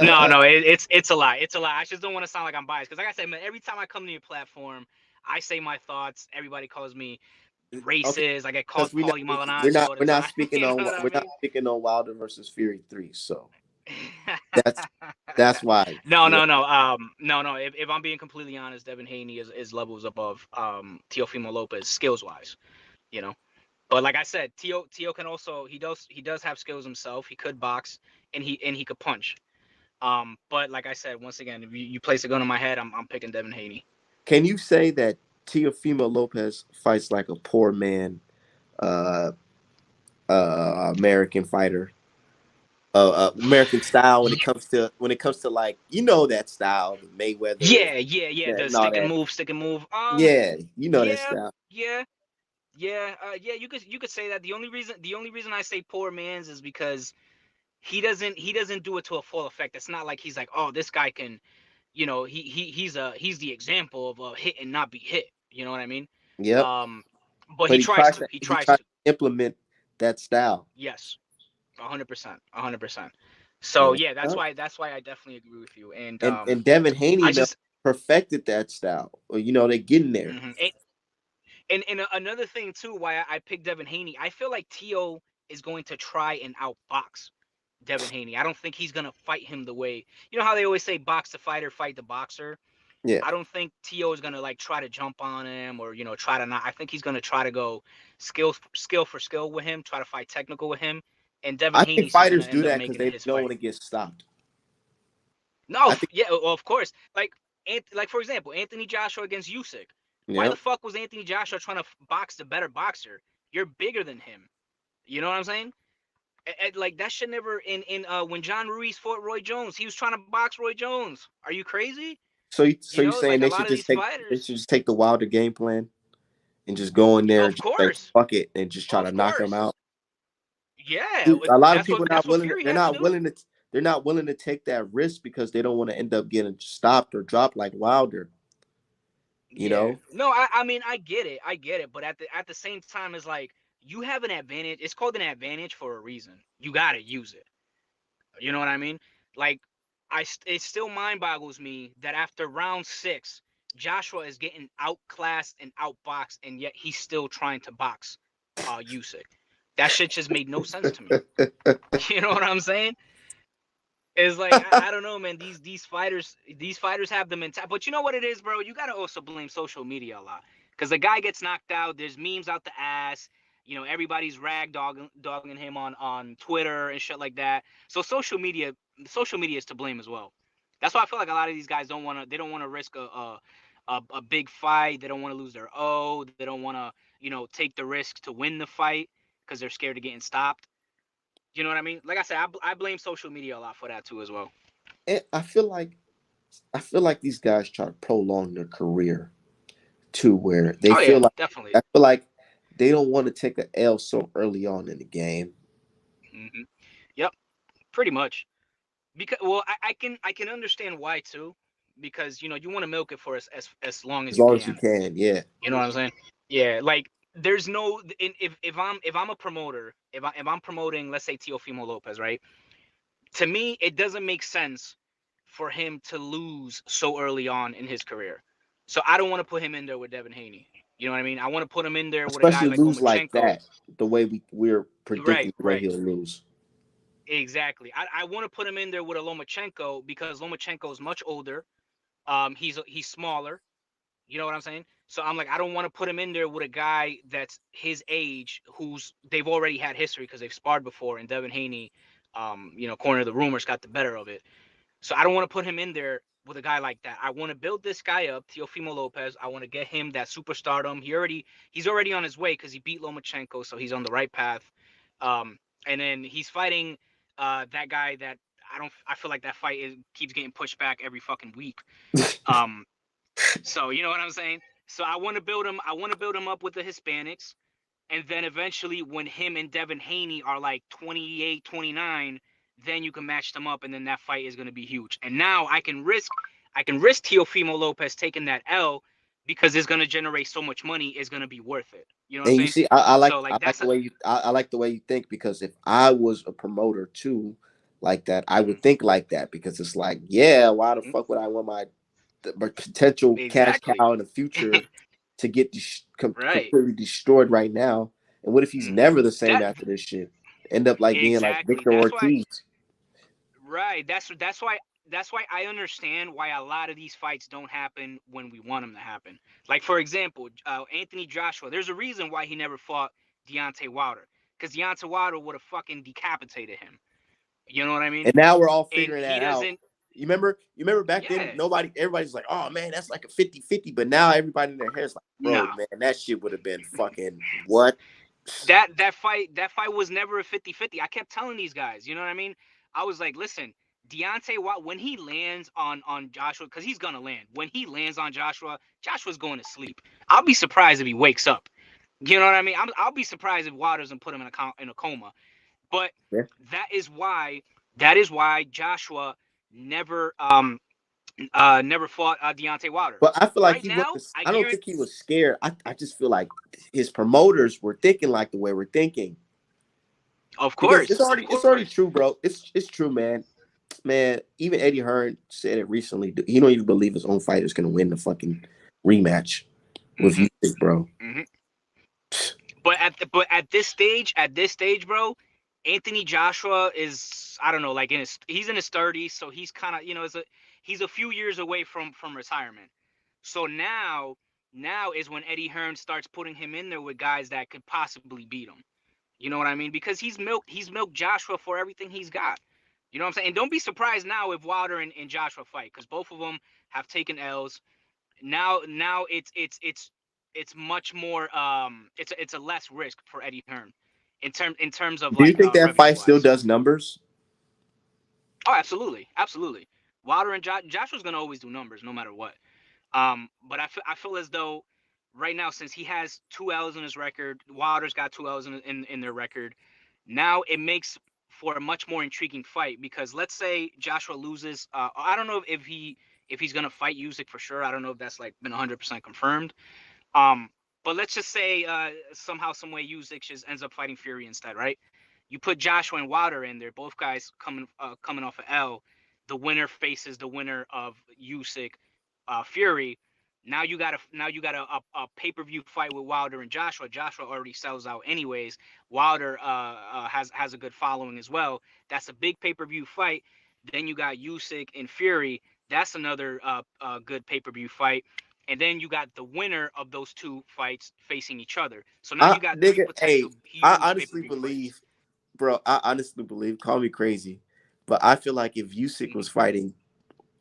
No, no, it's a lie. It's a lie. I just don't want to sound like I'm biased because, like I said, man, every time I come to your platform, I say my thoughts. Everybody calls me Okay, racist. I get because called Paulie we're Malignaggi not all the we're not time. speaking You know on what I we're not mean? speaking on Wilder versus Fury 3. So that's that's why. No, Yeah. no, no. No, no. If I'm being completely honest, Devin Haney is levels above Teofimo Lopez skills wise. You know, but like I said, Tio can also he does have skills himself. He could box and he could punch. But like I said, once again, if you place a gun on my head, I'm picking Devin Haney. Can you say that Teofimo Lopez fights like a poor man, uh, American fighter, American style when it comes to like that style, the Mayweather, Yeah, yeah, yeah. that The and all stick and that. move, stick and move. Yeah, that Yeah, style. yeah, yeah, yeah. You could say that. The only reason I say poor man's is because he doesn't do it to a full effect. It's not like he's like, oh, this guy can, he's the example of a hit and not be hit. You know what I mean? Yep. Um, but But he tries to. He he tries tries to. to implement that style. Yes, 100%, 100%. So And yeah, that's why I definitely agree with you. And and Devin Haney I just perfected that style. Or, they're getting there. mhm. And another thing too, why I picked Devin Haney, I feel like Tio is going to try and outbox Devin Haney. I don't think he's gonna fight him the way how they always say box the fighter, fight the boxer. Yeah. I don't think Tio is gonna like try to jump on him or try to not. I think he's gonna try to go skill for skill with him, try to fight technical with him, and Devin I think Haney's just gonna fighters do end up that because making it they his don't fight. want to get stopped. No, I think. yeah, well, of course. Like for example, Anthony Joshua against Usyk. Why Yeah. the fuck was Anthony Joshua trying to box the better boxer? You're bigger than him. You know what I'm saying? Like that should never in when John Ruiz fought Roy Jones, he was trying to box Roy Jones. Are you crazy? So you saying Like a lot of these they fighters. should just take the Wilder game plan and just go in there and Of just say course, fuck it and just try to of knock them course. out. Yeah, See, a lot of that's people what not that's what willing. Fury had to do. They're not willing to take that risk because they don't want to end up getting stopped or dropped like Wilder. You Yeah. know. No, I mean I get it, but at the same time, it's like you have an advantage. It's called an advantage for a reason. You gotta use it. You know what I mean? Like it still mind boggles me that after round 6, Joshua is getting outclassed and outboxed, and yet he's still trying to box Usyk. That shit just made no sense to me. You know what I'm saying? It's like I don't know, man. These fighters have the mentality. But you know what it is, bro? You gotta also blame social media a lot because the guy gets knocked out. There's memes out the ass. Everybody's dogging him on Twitter and shit like that. So social media is to blame as well. That's why I feel like a lot of these guys don't want to risk a big fight. They don't want to lose their O. They don't want to take the risk to win the fight because they're scared of getting stopped. You know what I mean? Like I said, I blame social media a lot for that too as well. And I feel like these guys try to prolong their career to where they Oh feel yeah, like definitely. I feel like they don't want to take an L so early on in the game Hmm. Yep, pretty much. Because I can understand why too, because you want to milk it for as long as as you long as you can. can. Yeah. You know what I'm saying? Yeah, like there's no if I'm a promoter, if I'm promoting, let's say Teofimo Lopez, right? To me, it doesn't make sense for him to lose so early on in his career. So I don't want to put him in there with Devin Haney. You know what I mean? I want to put him in there with a guy Especially like lose like Lomachenko. that, the way we're Right, predicting the way right. he'll lose. Exactly. I want to put him in there with a Lomachenko because Lomachenko is much older. He's smaller. You know what I'm saying? So I'm like, I don't want to put him in there with a guy that's his age, who's they've already had history because they've sparred before, and Devin Haney, corner of the rumors got the better of it. So I don't want to put him in there with a guy like that. I want to build this guy up, Teofimo Lopez. I want to get him that superstardom. He's already on his way because he beat Lomachenko, so he's on the right path. And then he's fighting that guy that I feel like that fight keeps getting pushed back every fucking week. Um, so you know what I'm saying? So I want to build him. I want to build him up with the Hispanics, and then eventually when him and Devin Haney are like 28, 29, then you can match them up, and then that fight is going to be huge. And now I can risk Teofimo Lopez taking that L because it's going to generate so much money. It's going to be worth it. You know what I'm And you saying? see, I like So I like like that's the way I like the way you think, because if I was a promoter too, like that, I Mhm, would think like that, because it's like, yeah, why the mhm, fuck would I want my potential cash exactly. cow in the future to get Right. completely destroyed right now? And what if he's Hmm. never the same That after this shit? End up like being like exactly. Victor That's why. Ortiz. Right. That's why I understand why a lot of these fights don't happen when we want them to happen. Like for example, Anthony Joshua. There's a reason why he never fought Deontay Wilder, because Deontay Wilder would have fucking decapitated him. You know what I mean? And now we're all And figuring he that out. doesn't. You remember back then, Yeah. everybody's like, oh man, that's like a 50-50. But now everybody in their hair is like, No. bro, man, that shit would have been fucking what? That fight was never a 50-50. I kept telling these guys, you know what I mean? I was like, listen, Deontay when he lands on Joshua, because he's gonna land. When he lands on Joshua, Joshua's going to sleep. I'll be surprised if he wakes up. You know what I mean? I'll be surprised if Wilder doesn't put him in a coma. But Yeah. that is why Joshua never fought Deontay Wilder. But I feel like Right he now, was. I I don't guarantee. think he was scared. I just feel like his promoters were thinking like the way we're thinking, Of because course, of it's already course. true, bro. It's true, man. Man, even Eddie Hearn said it recently. He don't even believe his own fighter is gonna win the fucking rematch with Hmm. you, bro. Hmm. But at this stage, bro, Anthony Joshua is, I don't know, like he's in his 30s, so he's kind of, he's a few years away from retirement. So now is when Eddie Hearn starts putting him in there with guys that could possibly beat him. You know what I mean? Because he's milked Joshua for everything he's got. You know what I'm saying? And don't be surprised now if Wilder and Joshua fight, because both of them have taken L's. Now it's much more, it's a less risk for Eddie Hearn in terms of Do you like think that revenue fight still wise. does numbers? Oh, absolutely, absolutely. Wilder and Joshua's gonna always do numbers no matter what. But I feel as though right now, since he has two L's in his record, Wilder's got two L's in their record. Now it makes for a much more intriguing fight, because let's say Joshua loses. I don't know if he's gonna fight Usyk for sure. I don't know if that's like been 100% confirmed. Um, but let's just say somehow, some way, Usyk just ends up fighting Fury instead, right? You put Joshua and Wilder in there, both guys coming off of L. The winner faces the winner of Usyk, Fury. Now you got a pay-per-view fight with Wilder and Joshua. Joshua already sells out anyways. Wilder has a good following as well. That's a big pay-per-view fight. Then you got Usyk and Fury. That's another good pay-per-view fight. And then you got the winner of those two fights facing each other. So now you got three Nigga, potential hey, I huge honestly pay-per-view fights. believe, bro. I honestly believe. Call me crazy, but I feel like if Usyk Hmm. was fighting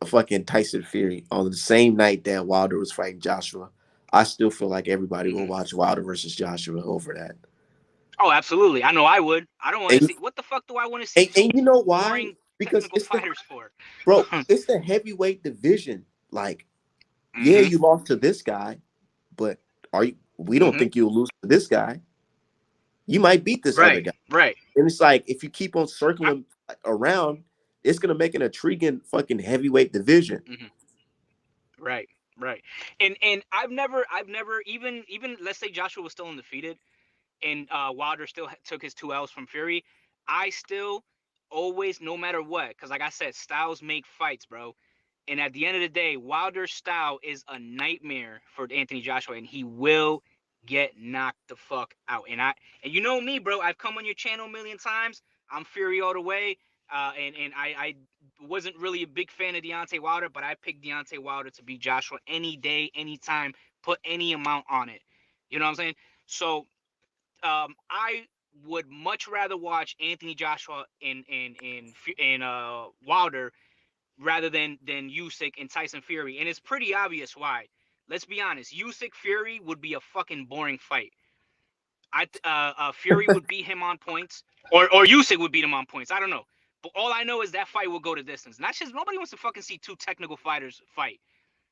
a fucking Tyson Fury on the same night that Wilder was fighting Joshua, I still feel like everybody will Hmm. watch Wilder versus Joshua over that. Oh, absolutely. I know I would. I don't want to And see. What the fuck do I want to see two you know why? boring Because technical it's the fighters for? bro. It's the heavyweight division. Like, yeah, Hmm. you lost to this guy, but are you? We don't Hmm. think you'll lose to this guy. You might beat this other Right. guy. Right. And it's like if you keep on I, circling around, it's gonna make an intriguing fucking heavyweight division. mhm. Right. Right. And I've never even let's say Joshua was still undefeated and Wilder still took his 2 L's from Fury. I still always, no matter what, because like I said, styles make fights, bro. And at the end of the day, Wilder's style is a nightmare for Anthony Joshua, and he will get knocked the fuck out. And you know me, bro. I've come on your channel a million times. I'm Fury all the way. And I wasn't really a big fan of Deontay Wilder, but I picked Deontay Wilder to beat Joshua any day, anytime, put any amount on it. You know what I'm saying? So I would much rather watch Anthony Joshua in Wilder rather than Usyk and Tyson Fury, and it's pretty obvious why. Let's be honest, Usyk Fury would be a fucking boring fight. Fury would beat him on points, or Usyk would beat him on points. I don't know, but all I know is that fight will go to distance. Not just nobody wants to fucking see two technical fighters fight.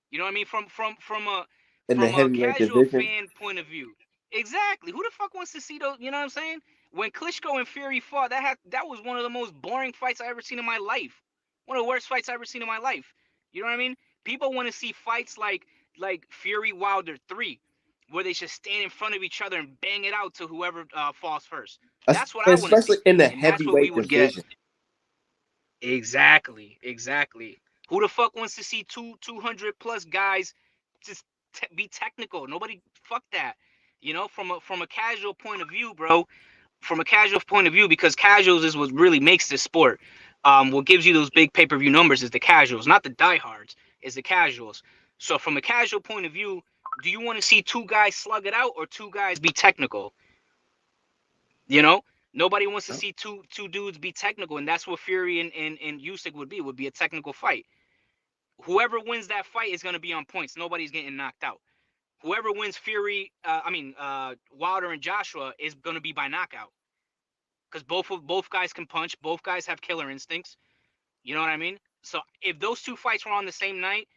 You know what I mean? In the From a heavyweight casual division. fan point of view. Exactly. Who the fuck wants to see those? You know what I'm saying? When Klitschko and Fury fought, that was one of the most boring fights I ever seen in my life. One of the worst fights I ever seen in my life. You know what I mean? People want to see fights like Fury Wilder 3, where they just stand in front of each other and bang it out to whoever falls first. That's what I want to Especially see, in the and that's what we heavyweight would get. division. Exactly, exactly. Who the fuck wants to see 200 plus guys just be technical? Nobody, fuck that. You know, from a casual point of view, bro. From a casual point of view, because casuals is what really makes this sport. What gives you those big pay per view numbers is the casuals, not the diehards. Is the casuals. So from a casual point of view, do you want to see two guys slug it out or two guys be technical? You know, nobody wants to see two dudes be technical, and that's what Fury and Usyk would be a technical fight. Whoever wins that fight is going to be on points. Nobody's getting knocked out. Whoever wins Wilder and Joshua is going to be by knockout because both guys can punch. Both guys have killer instincts. You know what I mean? So if those two fights were on the same night,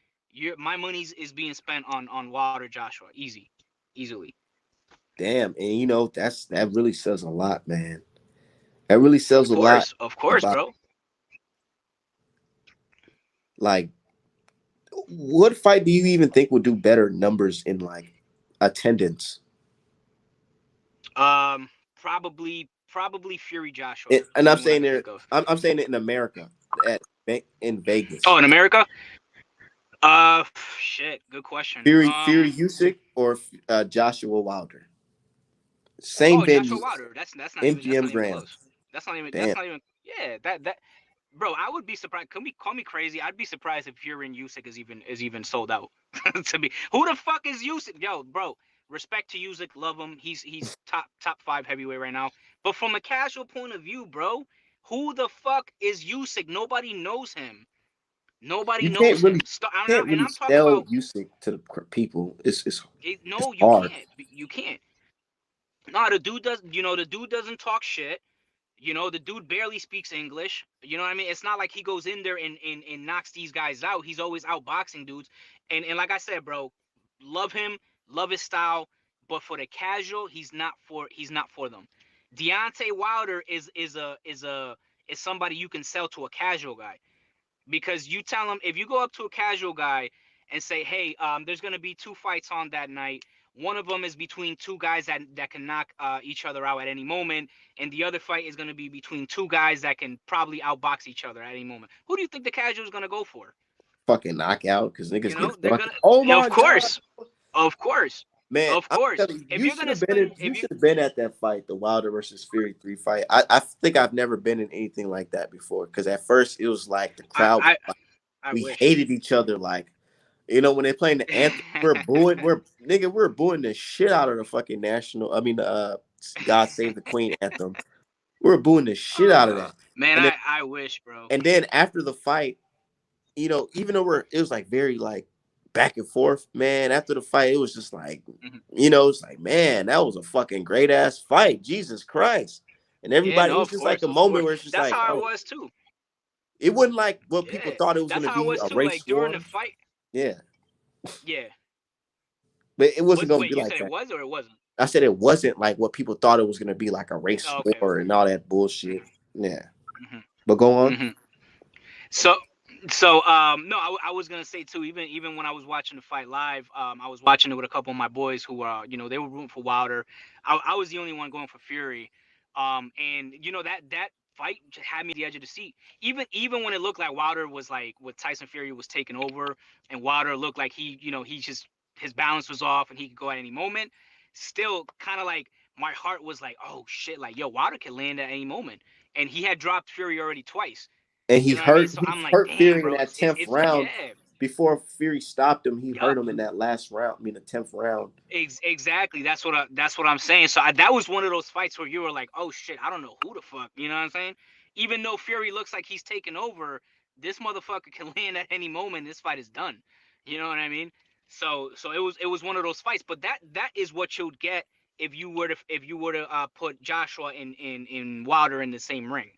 my money is being spent on Wilder Joshua, easily. Damn, and that really says a lot, man. That really says a lot Of course, about bro. like what fight do you even think would do better numbers in like attendance? Probably Fury Joshua. And I'm Only one I saying could there, think of. I'm saying it in America, at in Oh, Vegas. in America? Shit. Good question. Fury Usyk or Joshua Wilder. Same Oh, Joshua venue, Wilder. That's MGM not even Grand. close. That's Damn, not even. Yeah, that. Bro, I would be surprised. Call me crazy? I'd be surprised if Fury and Usyk is even sold out. To me, who the fuck is Usyk? Yo, bro. Respect to Usyk, love him. He's top five heavyweight right now. But from a casual point of view, bro, who the fuck is Usyk? Nobody knows him. Nobody you knows him. can't And really I'm talking sell about Usyk to the people. It's no, you hard. can't. You can't. No, the dude does. The dude doesn't talk shit. The dude barely speaks English. You know what I mean? It's not like he goes in there and knocks these guys out. He's always outboxing dudes. And like I said, bro, love him, love his style, but for the casual, he's not for them. Deontay Wilder is somebody you can sell to a casual guy because you tell him if you go up to a casual guy and say, "Hey, there's gonna be two fights on that night. One of them is between two guys that can knock each other out at any moment, and the other fight is gonna be between two guys that can probably outbox each other at any moment." Who do you think the casual is gonna go for? Fucking knockout because niggas get They're fucking. gonna. Oh Of my god! course, of course. Man, Of I'm course. telling you, If you're gonna you if you should have been at that fight, the Wilder versus Fury 3 fight. I think I've never been in anything like that before. Because at first it was like the I crowd was I like, I we wish. hated each other. Like, when they're playing the anthem, we're booing the shit out of the fucking national. I mean, God Save the Queen anthem. We're booing the shit out of that. Man, And then I wish, bro. after the fight, even though it was like very like back and forth, man. After the fight, it was just like, Mhm. it's like, man, that was a fucking great ass fight. Jesus Christ. And Yeah, everybody, it no, was of just like course, a of moment course. where it's just That's like, how I oh, was too. it wasn't like what people Yeah, thought it was going that's to how I be, was a too. race Like during the war. fight. Yeah. Yeah. But it wasn't going to Wait, be you like said it that. was or it wasn't? I said it wasn't like what people thought it was going to be, like a race Oh, okay, war okay. and all that bullshit. Yeah. hmm But go on. hmm So, no, I was gonna say too. Even when I was watching the fight live, I was watching it with a couple of my boys who were, they were rooting for Wilder. I was the only one going for Fury. And that fight just had me at the edge of the seat. Even when it looked like Wilder was like, with Tyson Fury was taking over, and Wilder looked like he just his balance was off and he could go at any moment. Still, kind of like my heart was like, oh shit, like yo, Wilder could land at any moment, and he had dropped Fury already twice. And You know what I mean? So he I'm like, hurt damn, Fury in bro, that it's 10th it's round. yeah, Before Fury stopped him, he hurt yup, him in that last round. I mean, the 10th round. exactly. That's what I'm saying. So that was one of those fights where you were like, oh shit, I don't know who the fuck. You know what I'm saying? Even though Fury looks like he's taking over, this motherfucker can land at any moment. This fight is done. You know what I mean? So it was one of those fights. But that is what you'd get if you were to put Joshua in Wilder in the same ring.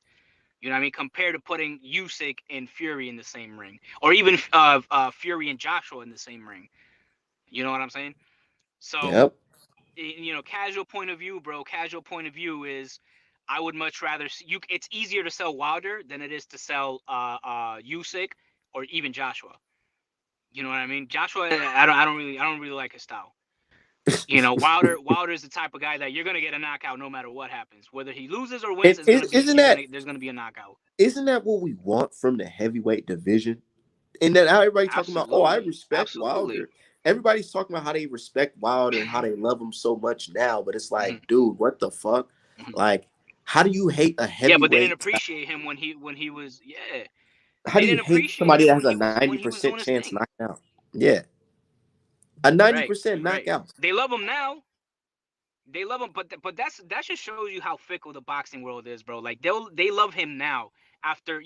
You know what I mean? Compared to putting Usyk and Fury in the same ring, or even Fury and Joshua in the same ring. You know what I'm saying? So, Yep. casual point of view, bro. Casual point of view is, I would much rather see you. It's easier to sell Wilder than it is to sell Usyk or even Joshua. You know what I mean? Joshua, I don't really like his style. Wilder is the type of guy that you're gonna get a knockout no matter what happens. Whether he loses or wins, And it's gonna be isn't you're that gonna there's gonna be a knockout. what we want from the heavyweight division? And then how everybody talking about, oh, I Absolutely, respect absolutely. Wilder. Everybody's talking about how they respect Wilder and how they love him so much now. But it's Mhm, like, dude, what the fuck? mhm. Like, how do you hate a Yeah, but they didn't heavyweight? appreciate him when he was, yeah. How They do you didn't hate appreciate somebody him that when has a he was ninety when he was doing percent his chance thing. knockout? Yeah, a ninety Right, percent right. knockout. They love him now. They love him, but that just shows you how fickle the boxing world is, bro. Like they love him now after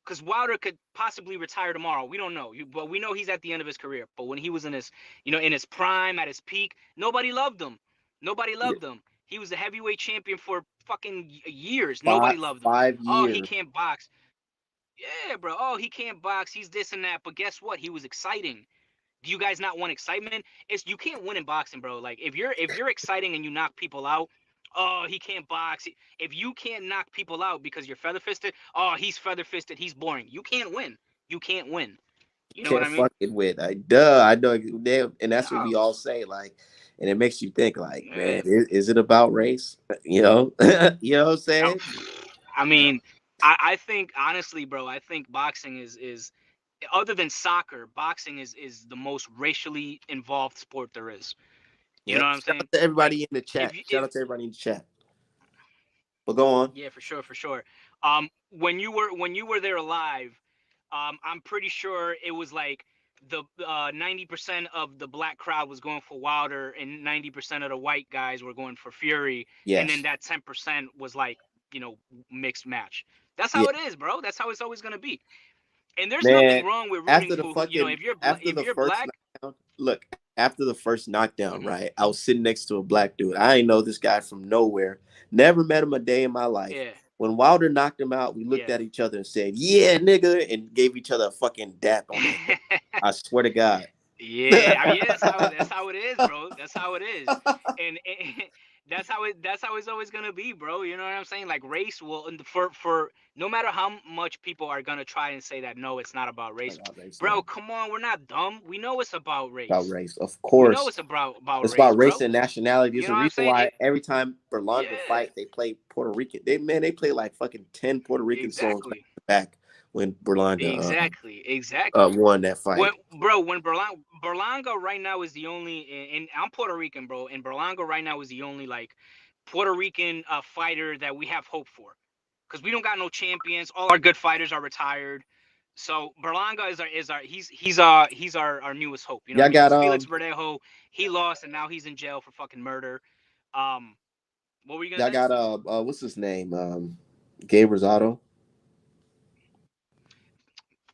because Wilder could possibly retire tomorrow. We don't know, but we know he's at the end of his career. But when he was in his prime, at his peak, nobody loved him. Nobody Yeah, loved him. He was the heavyweight champion for fucking years. five Nobody loved him. five Oh, he years. can't box. Yeah, bro. Oh, he can't box. He's this and that. But guess what? He was exciting. Do you guys not want excitement? You can't win in boxing, bro. Like if you're exciting and you knock people out, oh, he can't box. If you can't knock people out because you're feather fisted, oh, he's feather fisted. He's boring. You can't win. You can't win. You know what Can't I mean? fucking win. Like, duh, I know. Damn, and that's what No. we all say. Like, and it makes you think, like, man, Yeah. is it about race? You know what I'm I, saying? I mean, I think honestly, bro, I think boxing is other than soccer, boxing is the most racially involved sport there is. You Yep. know what I'm Shout saying? out to Like everybody in the if chat. you Shout if out to everybody in the chat. But go on. Yeah, for sure, for sure. When you were there live, I'm pretty sure it was like the 90% of the black crowd was going for Wilder, and 90% of the white guys were going for Fury, and then Yes. that 10% was like mixed match. That's Yeah. how it is, bro. That's how it's always gonna be. And there's Man, nothing wrong with rooting after the for who fucking if you're after if the you're first black. knockdown, look, after the first knockdown, Mhm. right? I was sitting next to a black dude. I ain't know this guy from nowhere. Never met him a day in my life. Yeah, When Wilder knocked him out, we looked yeah. at each other and said, "Yeah, nigga," and gave each other a fucking dap on the head. I swear to God. Yeah, I mean, yeah, that's how it is, bro. That's how it is, and that's how it's always gonna be, bro. You know what I'm saying? Like race will, and for no matter how much people are gonna try and say that no, it's not about race, About race, bro. no. Come on, we're not dumb. We know it's about About race. race, of We know course. it's about It's race, about race bro. and nationality. You There's know a what I'm reason saying? why every time Berlanga Yeah, fight, they play Puerto Rican. They play like fucking 10 Puerto Rican songs back exactly, to back when Berlanga exactly. won that When fight. bro, when Berlanga right now is the only, and I'm Puerto Rican, bro. And Berlanga right now is the only like Puerto Rican fighter that we have hope for, because we don't got no champions. All our good fighters are retired. So Berlanga is our he's our newest hope. You know what I Y'all mean? got Because Felix Verdejo, he lost and now he's in jail for fucking murder. Um, what were you gonna y'all say, got what's his name? Gabe Rosado.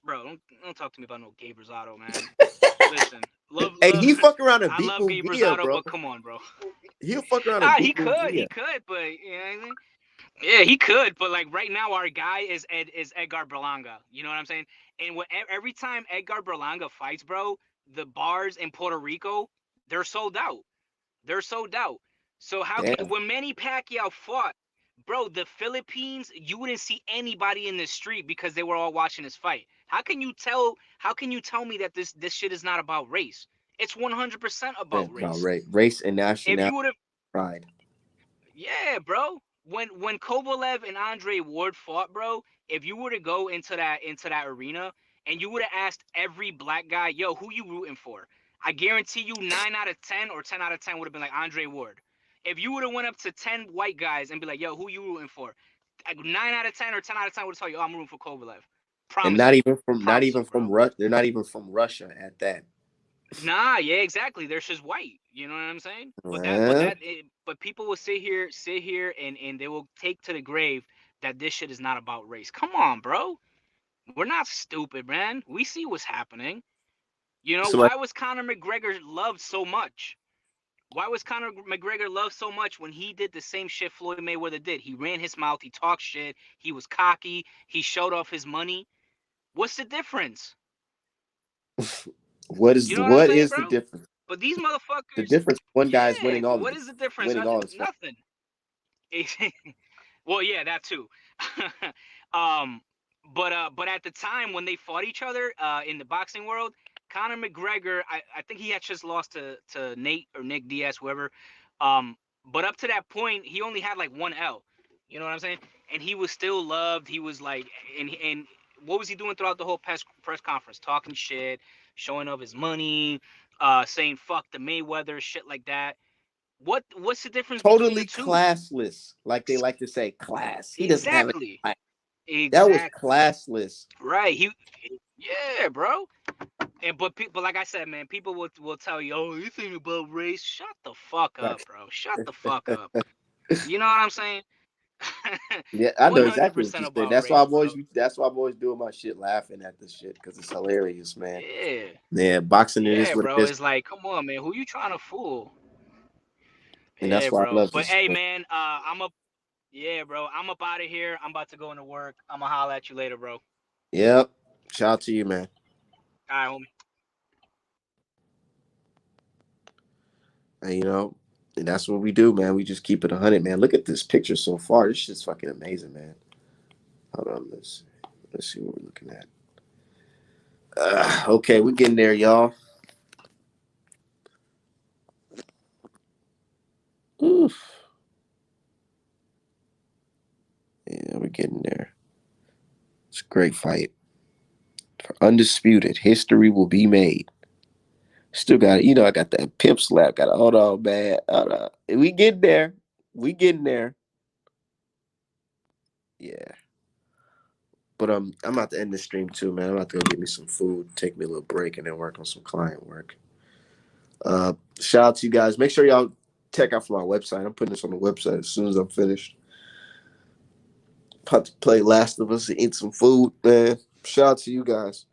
bro? Don't talk to me about no Gabe Rosado, man. Listen, Hey, love. he fuck around and I beat love Gabe Munguia, Rosado, bro. but come on, bro. He'll fuck around and beat He Munguia. could, but you know what I mean? Yeah, he could, but like right now, our guy is Edgar Berlanga. You know what I'm saying? And every time Edgar Berlanga fights, bro, the bars in Puerto Rico, they're sold out. They're sold out. So how can Damn. when Manny Pacquiao fought, bro, the Philippines, you wouldn't see anybody in the street because they were all watching this fight. How can you tell? How can you tell me that this shit is not about race? It's 100% about About race. race and If nationality you would have pride. Yeah, bro. When Kovalev and Andre Ward fought, bro, if you were to go into that arena and you would have asked every black guy, "Yo, who you rooting for?" I guarantee you 9 out of 10 or 10 out of 10 would have been like Andre Ward. If you would have went up to 10 white guys and be like, "Yo, who you rooting for?" Like 9 out of 10 or 10 out of 10 would have told you, "Oh, I'm rooting for Kovalev." And Promise you, not promise even you, from bro. Russia. They're not even from Russia at that. Nah, yeah, exactly. They're just white. You know what I'm saying? Uh, But people will sit here, and they will take to the grave that this shit is not about race. Come on, bro. We're not stupid, man. We see what's happening. You know, so like why was Conor McGregor loved so much? Why was Conor McGregor loved so much when he did the same shit Floyd Mayweather did? He ran his mouth, he talked shit, he was cocky, he showed off his money. What's the difference? You know what I'm what saying, is the bro? difference? But these The motherfuckers, difference one guy is yeah, but what is the difference? winning all his fights. Nothing. Well, yeah, that too. um, but at the time when they fought each other in the boxing world, Conor McGregor, I think he had just lost to Nate or Nick Diaz, whoever. But up to that point, he only had like one L. You know what I'm saying? And he was still loved. He was like, and what was he doing throughout the whole press conference? Talking shit, showing off his money, saying fuck the Mayweather, shit like that. What's the difference between the Totally two? classless, like they like to say, class. He doesn't have any Exactly. class. That was Exactly. classless. Right. Yeah, bro. And but people, like I said, man, people will tell you, oh, you think about race? Shut the fuck up, Like, bro. Shut the fuck up. You know what I'm saying? yeah, I know One hundred exactly what percent you're saying. about race, bro. That's why I'm always doing my shit, laughing at this shit because it's hilarious, man. Yeah. Yeah, boxing it is Yeah, what it bro. is, It's like, come on, man. Who you trying to fool? and that's Yeah, why I bro. love But this hey, sport. man, yeah, bro. I'm up out of here. I'm about to go into work. I'ma holler at you later, bro. All Yep. Shout out to you, man. right, homie. And and that's what we do, man. We just keep it 100, man. Look at this picture so far. This shit's fucking amazing, man. Hold on, let's see what we're looking at. Okay, we're getting there, y'all. Oof. Yeah, we're getting there. It's a great fight. For undisputed, history will be made. Still got it. I got that pimp slap. Got to hold on, man. Hold on. We getting there. We getting there. Yeah. But I'm about to end the stream too, man. I'm about to go get me some food, take me a little break, and then work on some client work. Shout out to you guys. Make sure y'all check out for my website. I'm putting this on the website as soon as I'm finished. About to play Last of Us and eat some food, man. Shout out to you guys.